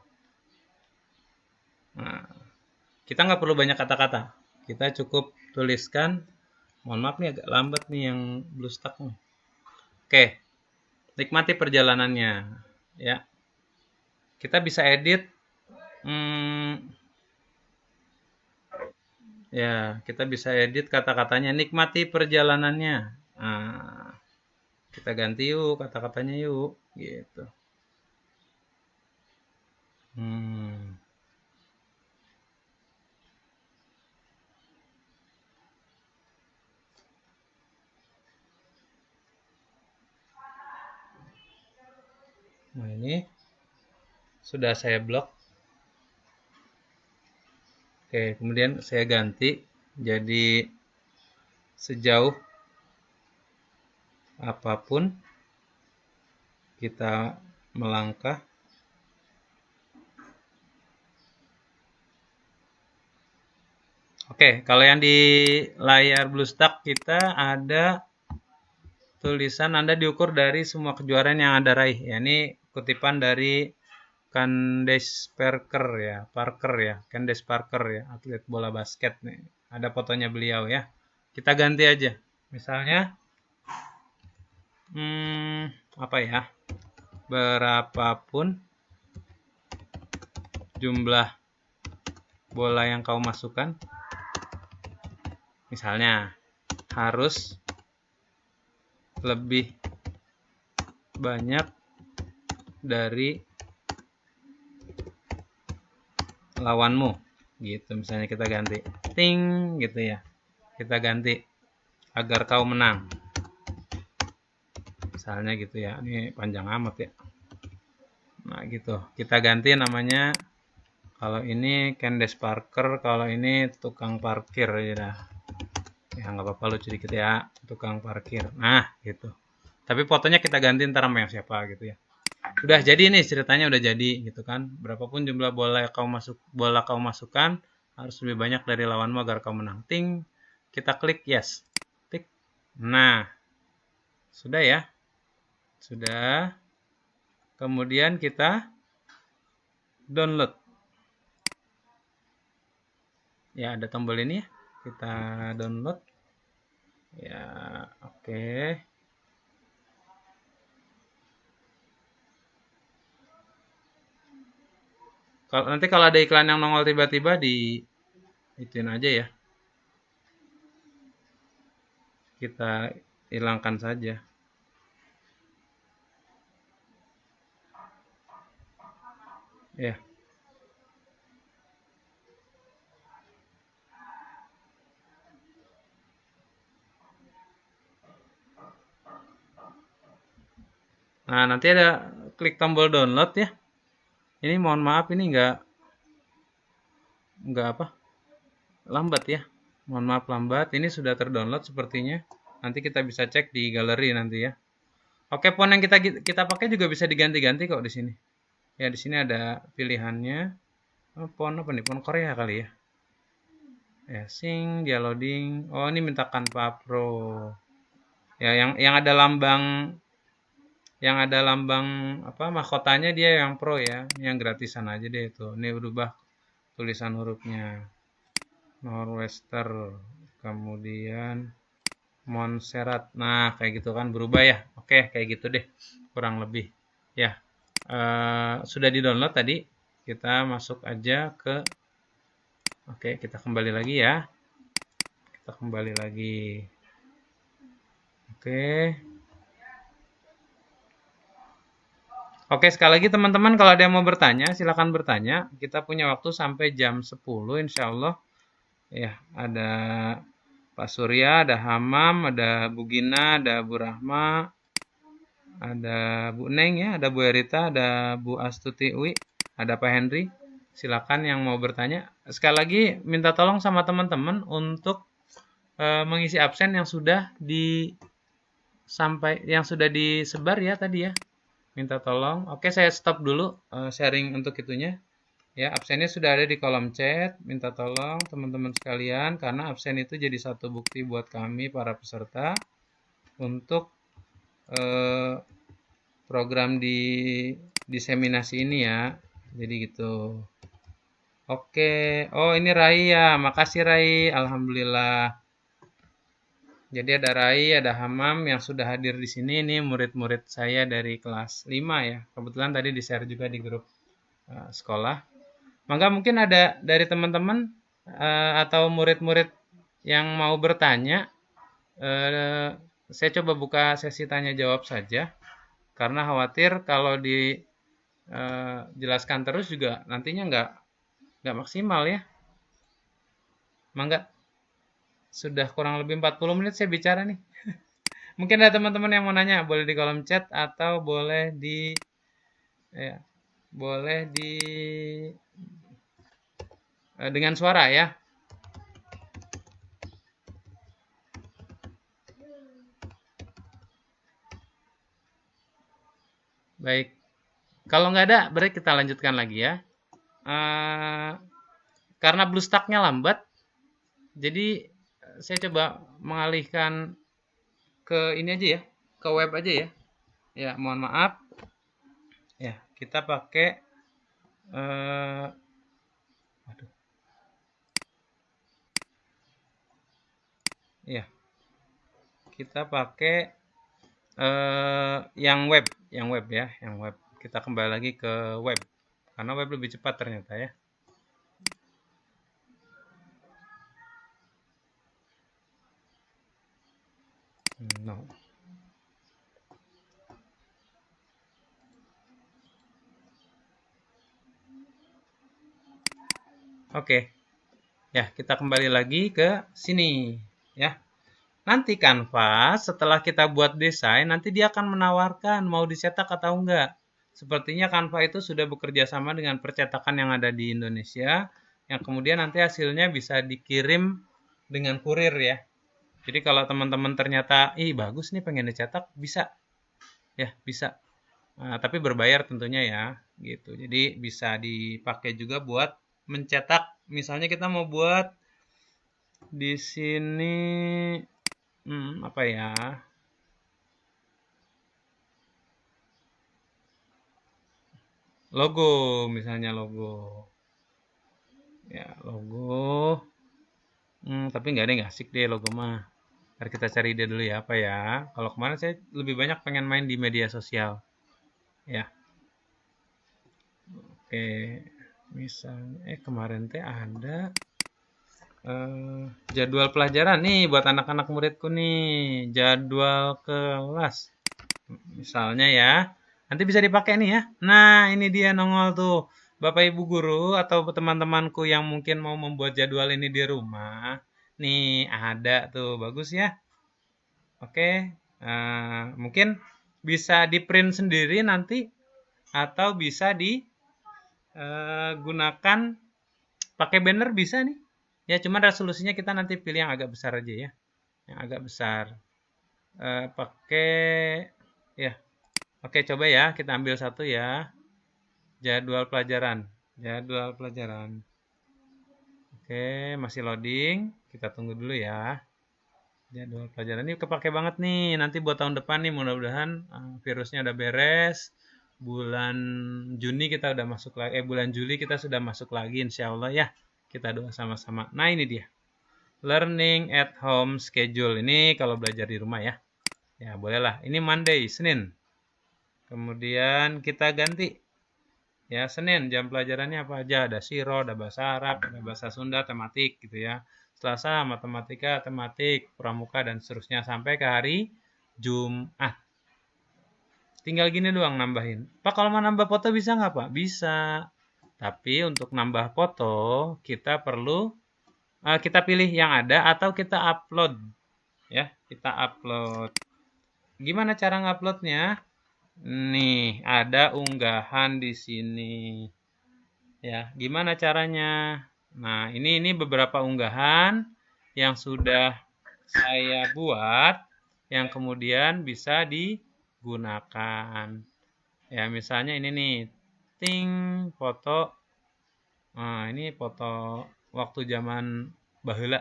Nah, kita nggak perlu banyak kata-kata. Kita cukup tuliskan. Mohon maaf nih agak lambat nih yang BlueStack nih. Oke. Nikmati perjalanannya. Ya. Kita bisa edit. Ya, kita bisa edit kata-katanya. Nikmati perjalanannya. Nah, kita ganti yuk kata-katanya yuk. Gitu. Nah, ini sudah saya blok. Oke, kemudian saya ganti jadi sejauh apapun kita melangkah. Oke, kalau yang di layar BlueStack kita ada tulisan Anda diukur dari semua kejuaraan yang Anda raih. Ya, ini kutipan dari Candace Parker ya, Candace Parker ya, atlet bola basket nih. Ada fotonya beliau ya. Kita ganti aja. Misalnya Apa ya? Berapapun jumlah bola yang kau masukkan, misalnya harus lebih banyak dari lawanmu gitu. Misalnya kita ganti ting gitu ya, kita ganti agar kau menang, misalnya gitu ya. Ini panjang amat ya. Nah gitu, kita ganti namanya. Kalau ini Candace Parker, kalau ini tukang parkir ya. Ya nggak apa-apa, lucu dikit ya, tukang parkir. Nah gitu, tapi fotonya kita ganti ntar sama yang siapa gitu ya. Udah jadi nih ceritanya, udah jadi gitu kan. Berapapun jumlah bola kau masukkan, harus lebih banyak dari lawanmu agar kau menang. Ting, kita klik yes. Tik. Nah, sudah ya. Sudah. Kemudian kita download. Ya, ada tombol ini ya. Kita download. Ya, oke. Nanti kalau ada iklan yang nongol tiba-tiba ituin aja ya. Kita hilangkan saja. Ya. Nah, nanti ada klik tombol download ya. Ini mohon maaf, ini nggak apa, lambat ya. Mohon maaf lambat. Ini sudah terdownload sepertinya. Nanti kita bisa cek di galeri nanti ya. Oke, font yang kita pakai juga bisa diganti-ganti kok di sini. Ya, di sini ada pilihannya. Font apa nih? Font Korea kali ya. Ya, dia loading. Oh, ini minta Canva Pro. Ya, yang ada lambang apa mahkotanya dia yang pro ya. Yang gratisan aja deh itu. Ini berubah tulisan hurufnya. Norwester, kemudian Montserrat. Nah, kayak gitu kan berubah ya. Oke, kayak gitu deh. Kurang lebih. Ya. Sudah di-download tadi. Kita masuk aja ke. Oke, kita kembali lagi ya. Kita kembali lagi. Oke. Oke, sekali lagi teman-teman, kalau ada yang mau bertanya, silakan bertanya. Kita punya waktu sampai jam 10 insya Allah. Ya, ada Pak Surya, ada Hamam, ada Bu Gina, ada Bu Rahma, ada Bu Neng ya, ada Bu Erita, ada Bu Astuti Ui, ada Pak Henry. Silakan yang mau bertanya. Sekali lagi minta tolong sama teman-teman untuk mengisi absen yang sudah disebar ya tadi ya. Minta tolong. Oke, saya stop dulu sharing untuk itunya. Ya, absennya sudah ada di kolom chat. Minta tolong teman-teman sekalian karena absen itu jadi satu bukti buat kami para peserta untuk program di diseminasi ini ya. Jadi gitu. Oke. Oh, ini Rai ya. Makasih Rai. Alhamdulillah. Jadi ada Rai, ada Hamam yang sudah hadir di sini. Ini murid-murid saya dari kelas 5 ya. Kebetulan tadi di-share juga di grup sekolah. Maka mungkin ada dari teman-teman atau murid-murid yang mau bertanya. Saya coba buka sesi tanya jawab saja. Karena khawatir kalau dijelaskan terus juga nantinya nggak maksimal ya. Mangga, sudah kurang lebih 40 menit saya bicara nih. Mungkin ada teman-teman yang mau nanya, boleh di kolom chat atau boleh dengan suara ya. Baik. Kalau nggak ada, berarti kita lanjutkan lagi ya. Karena BlueStack-nya lambat, jadi saya coba mengalihkan ke ini aja ya, ke web aja ya. Ya, mohon maaf. Ya, kita pakai ya, kita pakai yang web ya, yang web. Kita kembali lagi ke web. Karena web lebih cepat ternyata ya. No. Oke. Ya, kita kembali lagi ke sini ya. Nanti Canva setelah kita buat desain, nanti dia akan menawarkan mau dicetak atau enggak. Sepertinya Canva itu sudah bekerja sama dengan percetakan yang ada di Indonesia, yang kemudian nanti hasilnya bisa dikirim dengan kurir ya. Jadi kalau teman-teman ternyata, ih bagus nih pengen dicetak, bisa ya, bisa. Nah, tapi berbayar tentunya ya, gitu. Jadi bisa dipakai juga buat mencetak. Misalnya kita mau buat di sini apa ya? Logo, misalnya logo. Ya, logo. Tapi nggak ada yang asik deh logo mah. Ntar kita cari ide dulu ya, apa ya. Kalau kemarin saya lebih banyak pengen main di media sosial. Ya, oke. Misalnya, kemarin teh ada jadwal pelajaran nih buat anak-anak muridku nih. Jadwal kelas. Misalnya ya. Nanti bisa dipakai nih ya. Nah, ini dia nongol tuh. Bapak Ibu guru atau teman-temanku yang mungkin mau membuat jadwal ini di rumah. Nih, ada tuh. Bagus ya. Oke. Mungkin bisa di-print sendiri nanti atau bisa digunakan pakai banner bisa nih. Ya, cuma resolusinya kita nanti pilih yang agak besar aja ya. Yang agak besar. Pakai ya. Oke, coba ya, kita ambil satu ya. Jadwal pelajaran. Jadwal pelajaran. Oke, masih loading. Kita tunggu dulu ya. Jadwal pelajaran ini kepake banget nih. Nanti buat tahun depan nih mudah-mudahan virusnya udah beres. Bulan Juni kita udah masuk lagi. Bulan Juli kita sudah masuk lagi insya Allah ya. Kita doa sama-sama. Nah ini dia. Learning at home schedule. Ini kalau belajar di rumah ya. Ya bolehlah. Ini Monday, Senin. Kemudian kita ganti. Ya, Senin jam pelajarannya apa aja? Ada Siro, ada bahasa Arab, ada bahasa Sunda, tematik gitu ya. Selasa matematika, tematik, pramuka dan seterusnya sampai ke hari Jumat. Tinggal gini doang nambahin. Pak kalau mau nambah foto bisa nggak Pak? Bisa. Tapi untuk nambah foto kita perlu kita pilih yang ada atau kita upload ya. Kita upload. Gimana cara nguploadnya? Nih, ada unggahan di sini. Ya, gimana caranya? Nah, ini beberapa unggahan yang sudah saya buat yang kemudian bisa digunakan. Ya, misalnya ini nih, ting foto. Nah, ini foto waktu zaman baheula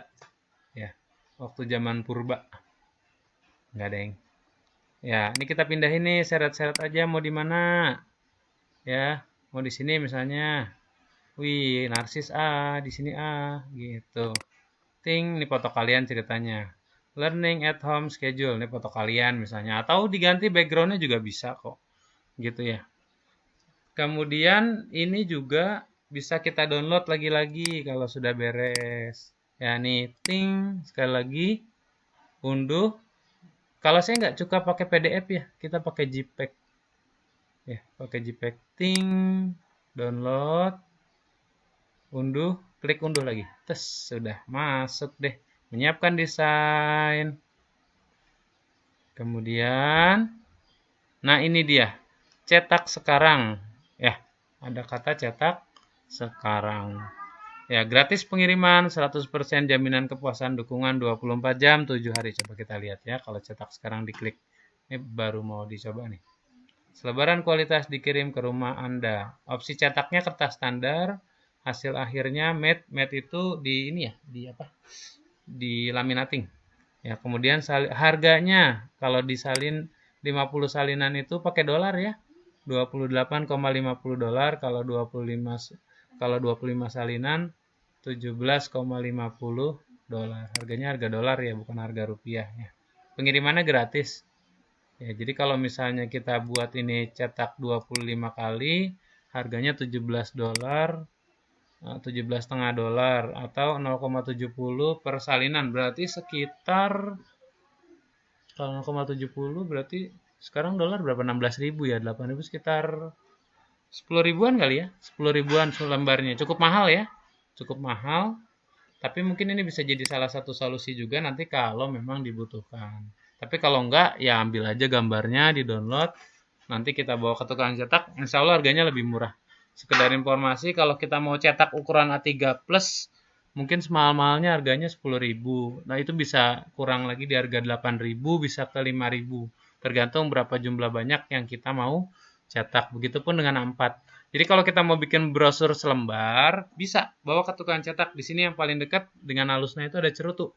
ya. Waktu zaman purba. Enggak ada yang. Ya, ini kita pindahin nih seret-seret aja mau di mana? Ya, mau di sini misalnya. Wih, narsis di sini gitu. Ting, ini foto kalian ceritanya. Learning at home schedule, ini foto kalian misalnya. Atau diganti backgroundnya juga bisa kok. Gitu ya. Kemudian ini juga bisa kita download lagi-lagi kalau sudah beres. Ya nih, ting, sekali lagi. Unduh. Kalau saya nggak suka pakai PDF ya, kita pakai JPEG. Ya, pakai JPEG. Ting, download. Unduh, klik unduh lagi. Tes, sudah masuk deh. Menyiapkan desain. Kemudian, nah ini dia. Cetak sekarang. Ya, ada kata cetak sekarang. Ya, gratis pengiriman, 100% jaminan kepuasan dukungan 24 jam, 7 hari. Coba kita lihat ya, kalau cetak sekarang diklik. Ini baru mau dicoba nih. Selebaran kualitas dikirim ke rumah Anda. Opsi cetaknya kertas standar, hasil akhirnya matte itu di ini ya, di apa? Di laminating. Ya, kemudian harganya kalau disalin 50 salinan itu pakai dolar ya. 28,50 dolar kalau 25 salinan 17,50 dolar. Harganya harga dolar ya, bukan harga rupiah ya. Pengirimannya gratis. Ya, jadi kalau misalnya kita buat ini cetak 25 kali, harganya $17, $17,5 atau 0,70 per salinan. Berarti sekitar, kalau 0,70 berarti sekarang dolar berapa? 16.000 ya, 8.000, sekitar 10 ribuan kali ya, 10 ribuan selembarnya. Cukup mahal ya, cukup mahal. Tapi mungkin ini bisa jadi salah satu solusi juga nanti kalau memang dibutuhkan. Tapi kalau enggak, ya ambil aja gambarnya, di-download. Nanti kita bawa ke tukang cetak, insya Allah harganya lebih murah. Sekedar informasi, kalau kita mau cetak ukuran A3 plus, mungkin semahal-mahalnya harganya 10.000. Nah, itu bisa kurang lagi di harga 8.000, bisa ke 5.000. Tergantung berapa jumlah banyak yang kita mau cetak. Begitupun dengan A4. Jadi kalau kita mau bikin brosur selembar, bisa bawa ke tukang cetak. Di sini yang paling dekat dengan halusnya itu ada cerutu.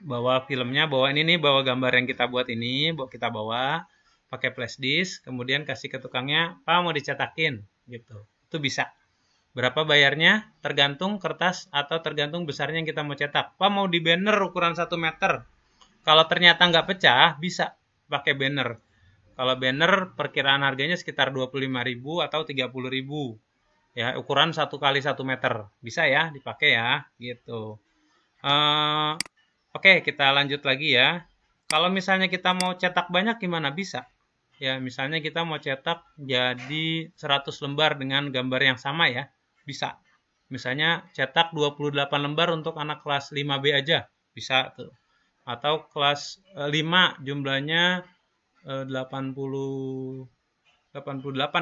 Bawa filmnya, bawa ini nih, bawa gambar yang kita buat ini, kita bawa pakai flash disk, kemudian kasih ke tukangnya, Pak mau dicetakin, gitu. Itu bisa. Berapa bayarnya? Tergantung kertas atau tergantung besarnya yang kita mau cetak. Pak mau di banner ukuran 1 meter. Kalau ternyata nggak pecah, bisa pakai banner. Kalau banner perkiraan harganya sekitar 25.000 atau 30.000. Ya, ukuran 1 kali 1 meter. Bisa ya, dipakai ya, gitu. Oke, kita lanjut lagi ya. Kalau misalnya kita mau cetak banyak gimana? Bisa. Ya, misalnya kita mau cetak jadi 100 lembar dengan gambar yang sama ya. Bisa. Misalnya cetak 28 lembar untuk anak kelas 5B aja. Bisa tuh. Atau kelas 5 jumlahnya 88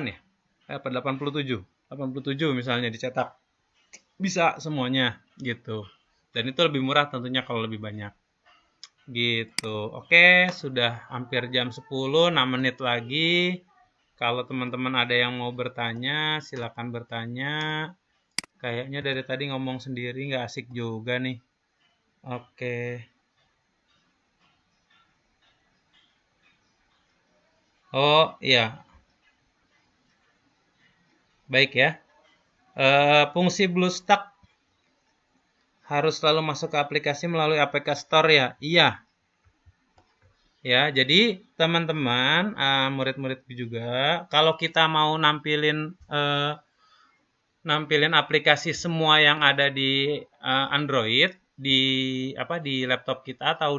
ya? Apa 87? 87 misalnya dicetak. Bisa semuanya gitu. Dan itu lebih murah tentunya kalau lebih banyak. Gitu. Oke, sudah hampir jam 10, 6 menit lagi. Kalau teman-teman ada yang mau bertanya, silakan bertanya. Kayaknya dari tadi ngomong sendiri nggak asik juga nih. Oke. Oh, iya. Baik ya. Fungsi BlueStack harus selalu masuk ke aplikasi melalui APK Store ya? Iya. Ya, jadi teman-teman, murid-murid juga, kalau kita mau nampilin aplikasi semua yang ada di Android di laptop kita atau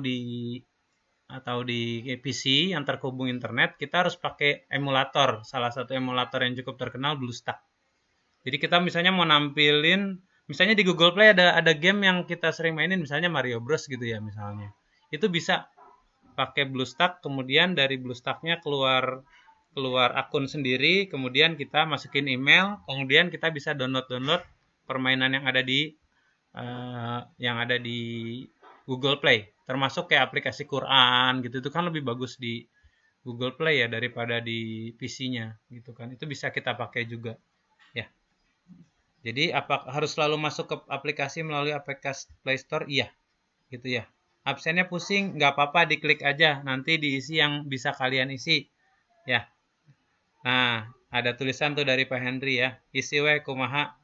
di PC yang terhubung internet, kita harus pakai emulator. Salah satu emulator yang cukup terkenal BlueStack. Jadi kita misalnya mau nampilin, misalnya di Google Play ada game yang kita sering mainin, misalnya Mario Bros gitu ya misalnya. Itu bisa pakai BlueStack, kemudian dari BlueStack-nya keluar akun sendiri, kemudian kita masukin email, kemudian kita bisa download permainan yang ada di Google Play, termasuk kayak aplikasi Quran gitu. Itu kan lebih bagus di Google Play ya daripada di PC-nya gitu kan. Itu bisa kita pakai juga ya. Jadi harus selalu masuk ke aplikasi melalui aplikasi Play Store? Iya, gitu ya. Absennya pusing, nggak apa-apa, diklik aja. Nanti diisi yang bisa kalian isi. Ya. Nah, ada tulisan tuh dari Pak Henry ya. Isi we kumaha.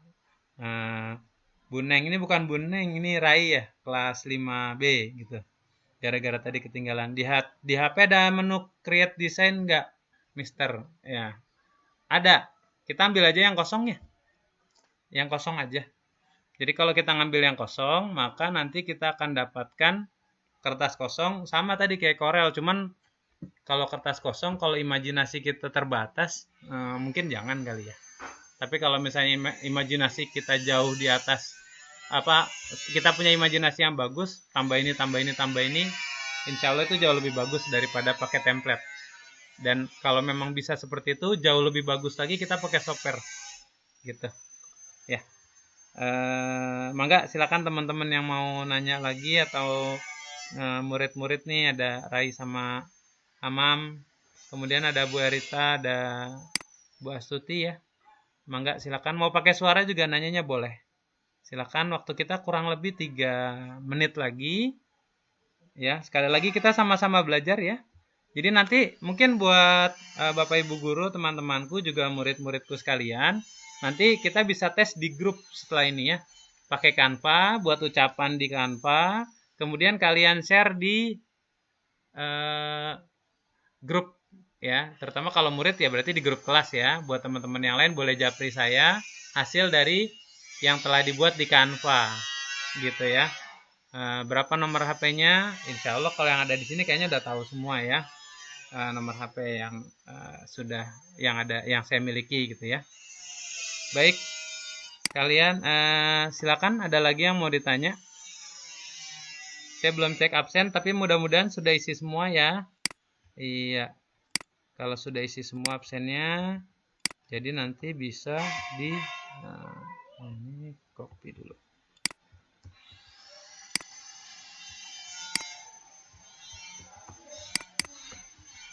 Buneng, ini bukan Buneng, ini Rai ya, kelas 5B gitu. Gara-gara tadi ketinggalan. Di HP ada menu create design nggak, Mister? Ya. Ada. Kita ambil aja yang kosongnya. Yang kosong aja. Jadi kalau kita ngambil yang kosong, maka nanti kita akan dapatkan kertas kosong sama tadi kayak Corel, cuman kalau kertas kosong, kalau imajinasi kita terbatas, mungkin jangan kali ya. Tapi kalau misalnya imajinasi kita jauh di atas, kita punya imajinasi yang bagus, tambah ini, insya Allah itu jauh lebih bagus daripada pakai template. Dan kalau memang bisa seperti itu, jauh lebih bagus lagi kita pakai software, gitu. Ya. Mangga silakan teman-teman yang mau nanya lagi atau murid-murid nih, ada Rai sama Amam, kemudian ada Bu Erita, ada Bu Astuti ya. Mangga silakan, mau pakai suara juga nanyanya boleh. Silakan, waktu kita kurang lebih 3 menit lagi. Ya, sekali lagi kita sama-sama belajar ya. Jadi nanti mungkin buat Bapak Ibu guru, teman-temanku juga murid-muridku sekalian, nanti kita bisa tes di grup setelah ini ya. Pakai Canva, buat ucapan di Canva, kemudian kalian share di grup ya, terutama kalau murid ya berarti di grup kelas ya. Buat teman-teman yang lain boleh japri saya hasil dari yang telah dibuat di Canva gitu ya. Berapa nomor HP-nya? Insya Allah kalau yang ada di sini kayaknya udah tahu semua ya, nomor HP yang sudah yang ada yang saya miliki gitu ya. Baik, kalian silakan, ada lagi yang mau ditanya? Saya belum cek absen tapi mudah-mudahan sudah isi semua ya. Iya, kalau sudah isi semua absennya, jadi nanti bisa di ini copy dulu.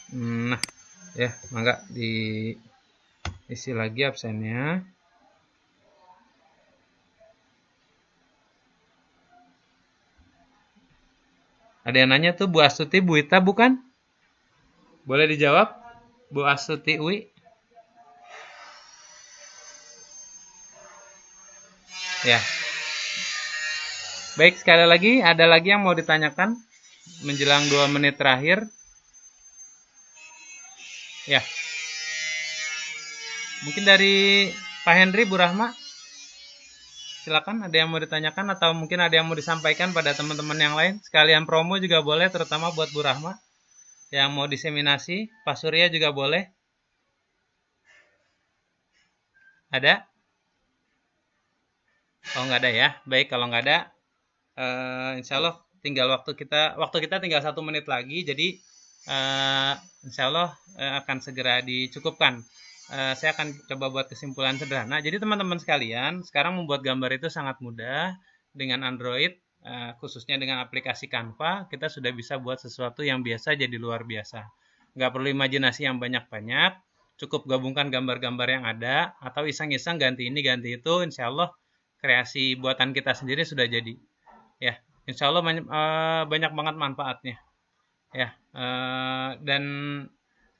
Nah, ya, mangga diisi lagi absennya. Ada yang nanya tuh Bu Astuti, Bu Ita bukan? Boleh dijawab? Bu Astuti Wi? Ya. Baik, sekali lagi, ada lagi yang mau ditanyakan menjelang 2 menit terakhir? Ya. Mungkin dari Pak Henry, Bu Rahma? Silakan, ada yang mau ditanyakan atau mungkin ada yang mau disampaikan pada teman-teman yang lain? Sekalian promo juga boleh, terutama buat Bu Rahma yang mau diseminasi. Pak Surya juga boleh. Ada? Oh, nggak ada ya. Baik, kalau nggak ada, insya Allah tinggal waktu kita tinggal 1 menit lagi. Jadi insya Allah akan segera dicukupkan. Saya akan coba buat kesimpulan sederhana. Jadi teman-teman sekalian, sekarang membuat gambar itu sangat mudah dengan Android, khususnya dengan aplikasi Canva. Kita sudah bisa buat sesuatu yang biasa jadi luar biasa. Nggak perlu imajinasi yang banyak-banyak. Cukup gabungkan gambar-gambar yang ada atau iseng-iseng ganti ini ganti itu. Insya Allah kreasi buatan kita sendiri sudah jadi. Ya, insya Allah banyak banget manfaatnya. Ya, dan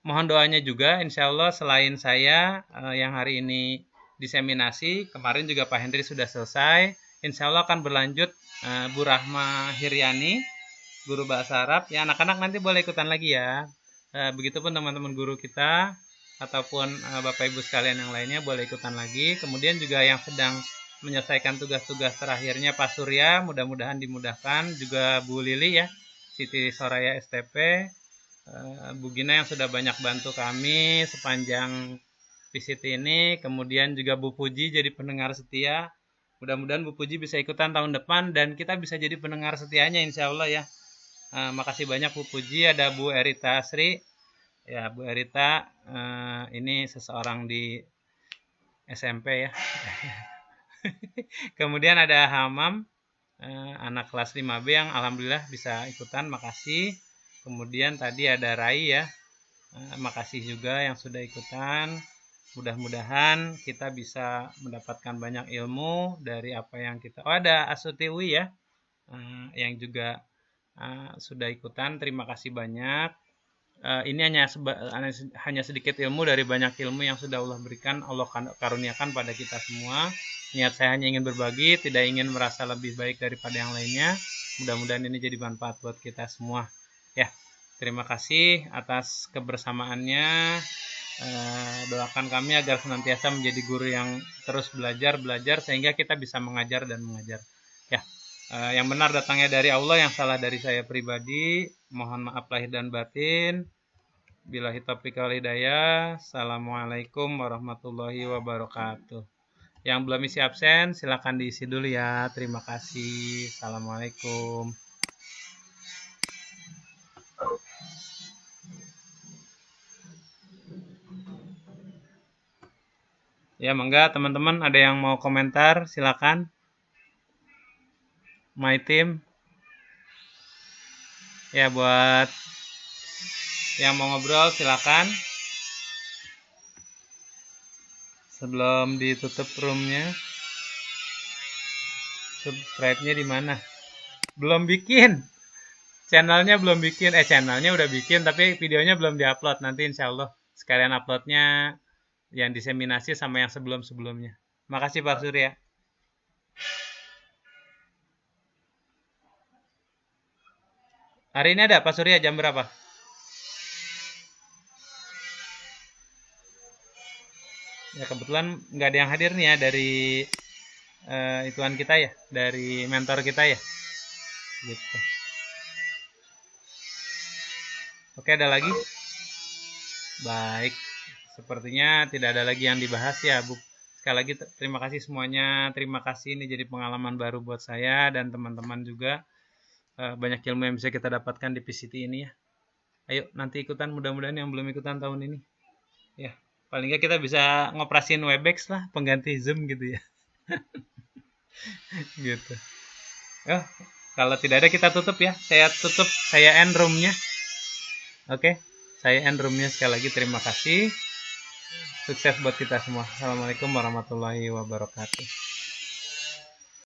mohon doanya juga, insya Allah selain saya yang hari ini diseminasi, kemarin juga Pak Hendri sudah selesai. Insya Allah akan berlanjut Bu Rahma Hiryani, guru bahasa Arab. Ya, anak-anak nanti boleh ikutan lagi ya. Begitupun teman-teman guru kita ataupun Bapak Ibu sekalian yang lainnya boleh ikutan lagi. Kemudian juga yang sedang menyelesaikan tugas-tugas terakhirnya Pak Surya, mudah-mudahan dimudahkan. Juga Bu Lili ya, Siti Soraya STP, Bu Gina yang sudah banyak bantu kami sepanjang visit ini. Kemudian juga Bu Puji jadi pendengar setia. Mudah-mudahan Bu Puji bisa ikutan tahun depan dan kita bisa jadi pendengar setianya insya Allah ya. Makasih banyak Bu Puji. Ada Bu Erita Sri. Ya, Bu Erita ini seseorang di SMP ya. Kemudian ada Hamam, anak kelas 5B yang alhamdulillah bisa ikutan, makasih. Kemudian tadi ada Rai ya, makasih juga yang sudah ikutan. Mudah-mudahan kita bisa mendapatkan banyak ilmu dari apa yang kita. Oh, ada Asutiwi ya, yang juga sudah ikutan. Terima kasih banyak. Ini hanya sedikit ilmu dari banyak ilmu yang sudah Allah berikan, Allah karuniakan pada kita semua. Niat saya hanya ingin berbagi, tidak ingin merasa lebih baik daripada yang lainnya. Mudah-mudahan ini jadi manfaat buat kita semua. Ya, terima kasih atas kebersamaannya. Doakan kami agar senantiasa menjadi guru yang terus belajar sehingga kita bisa mengajar dan mengajar. Ya, yang benar datangnya dari Allah, yang salah dari saya pribadi. Mohon maaf lahir dan batin. Billahi taufiq wal hidayah. Assalamualaikum warahmatullahi wabarakatuh. Yang belum isi absen silakan diisi dulu ya. Terima kasih. Assalamualaikum. Ya, mangga teman-teman ada yang mau komentar silakan. My team. Ya, buat yang mau ngobrol silakan. Sebelum ditutup roomnya. Subscribe-nya di mana? Belum bikin. Channelnya belum bikin. Channelnya udah bikin tapi videonya belum diupload. Nanti insya Allah sekalian uploadnya yang diseminasi sama yang sebelum-sebelumnya. Makasih Pak Surya. Hari ini ada Pak Surya jam berapa? Ya kebetulan nggak ada yang hadir nih ya dari ituan kita ya, dari mentor kita ya. Gitu. Oke, ada lagi? Baik. Sepertinya tidak ada lagi yang dibahas ya, Bu. Sekali lagi terima kasih semuanya. Terima kasih, ini jadi pengalaman baru buat saya dan teman-teman juga. Banyak ilmu yang bisa kita dapatkan di PCT ini ya. Ayo nanti ikutan, mudah-mudahan yang belum ikutan tahun ini. Ya, paling nggak kita bisa ngoperasin Webex lah, pengganti Zoom gitu ya. Gitu. Oh, kalau tidak ada kita tutup ya. Saya tutup, saya end room-nya. Oke, saya end room-nya sekali lagi. Terima kasih. Sukses buat kita semua. Assalamualaikum warahmatullahi wabarakatuh.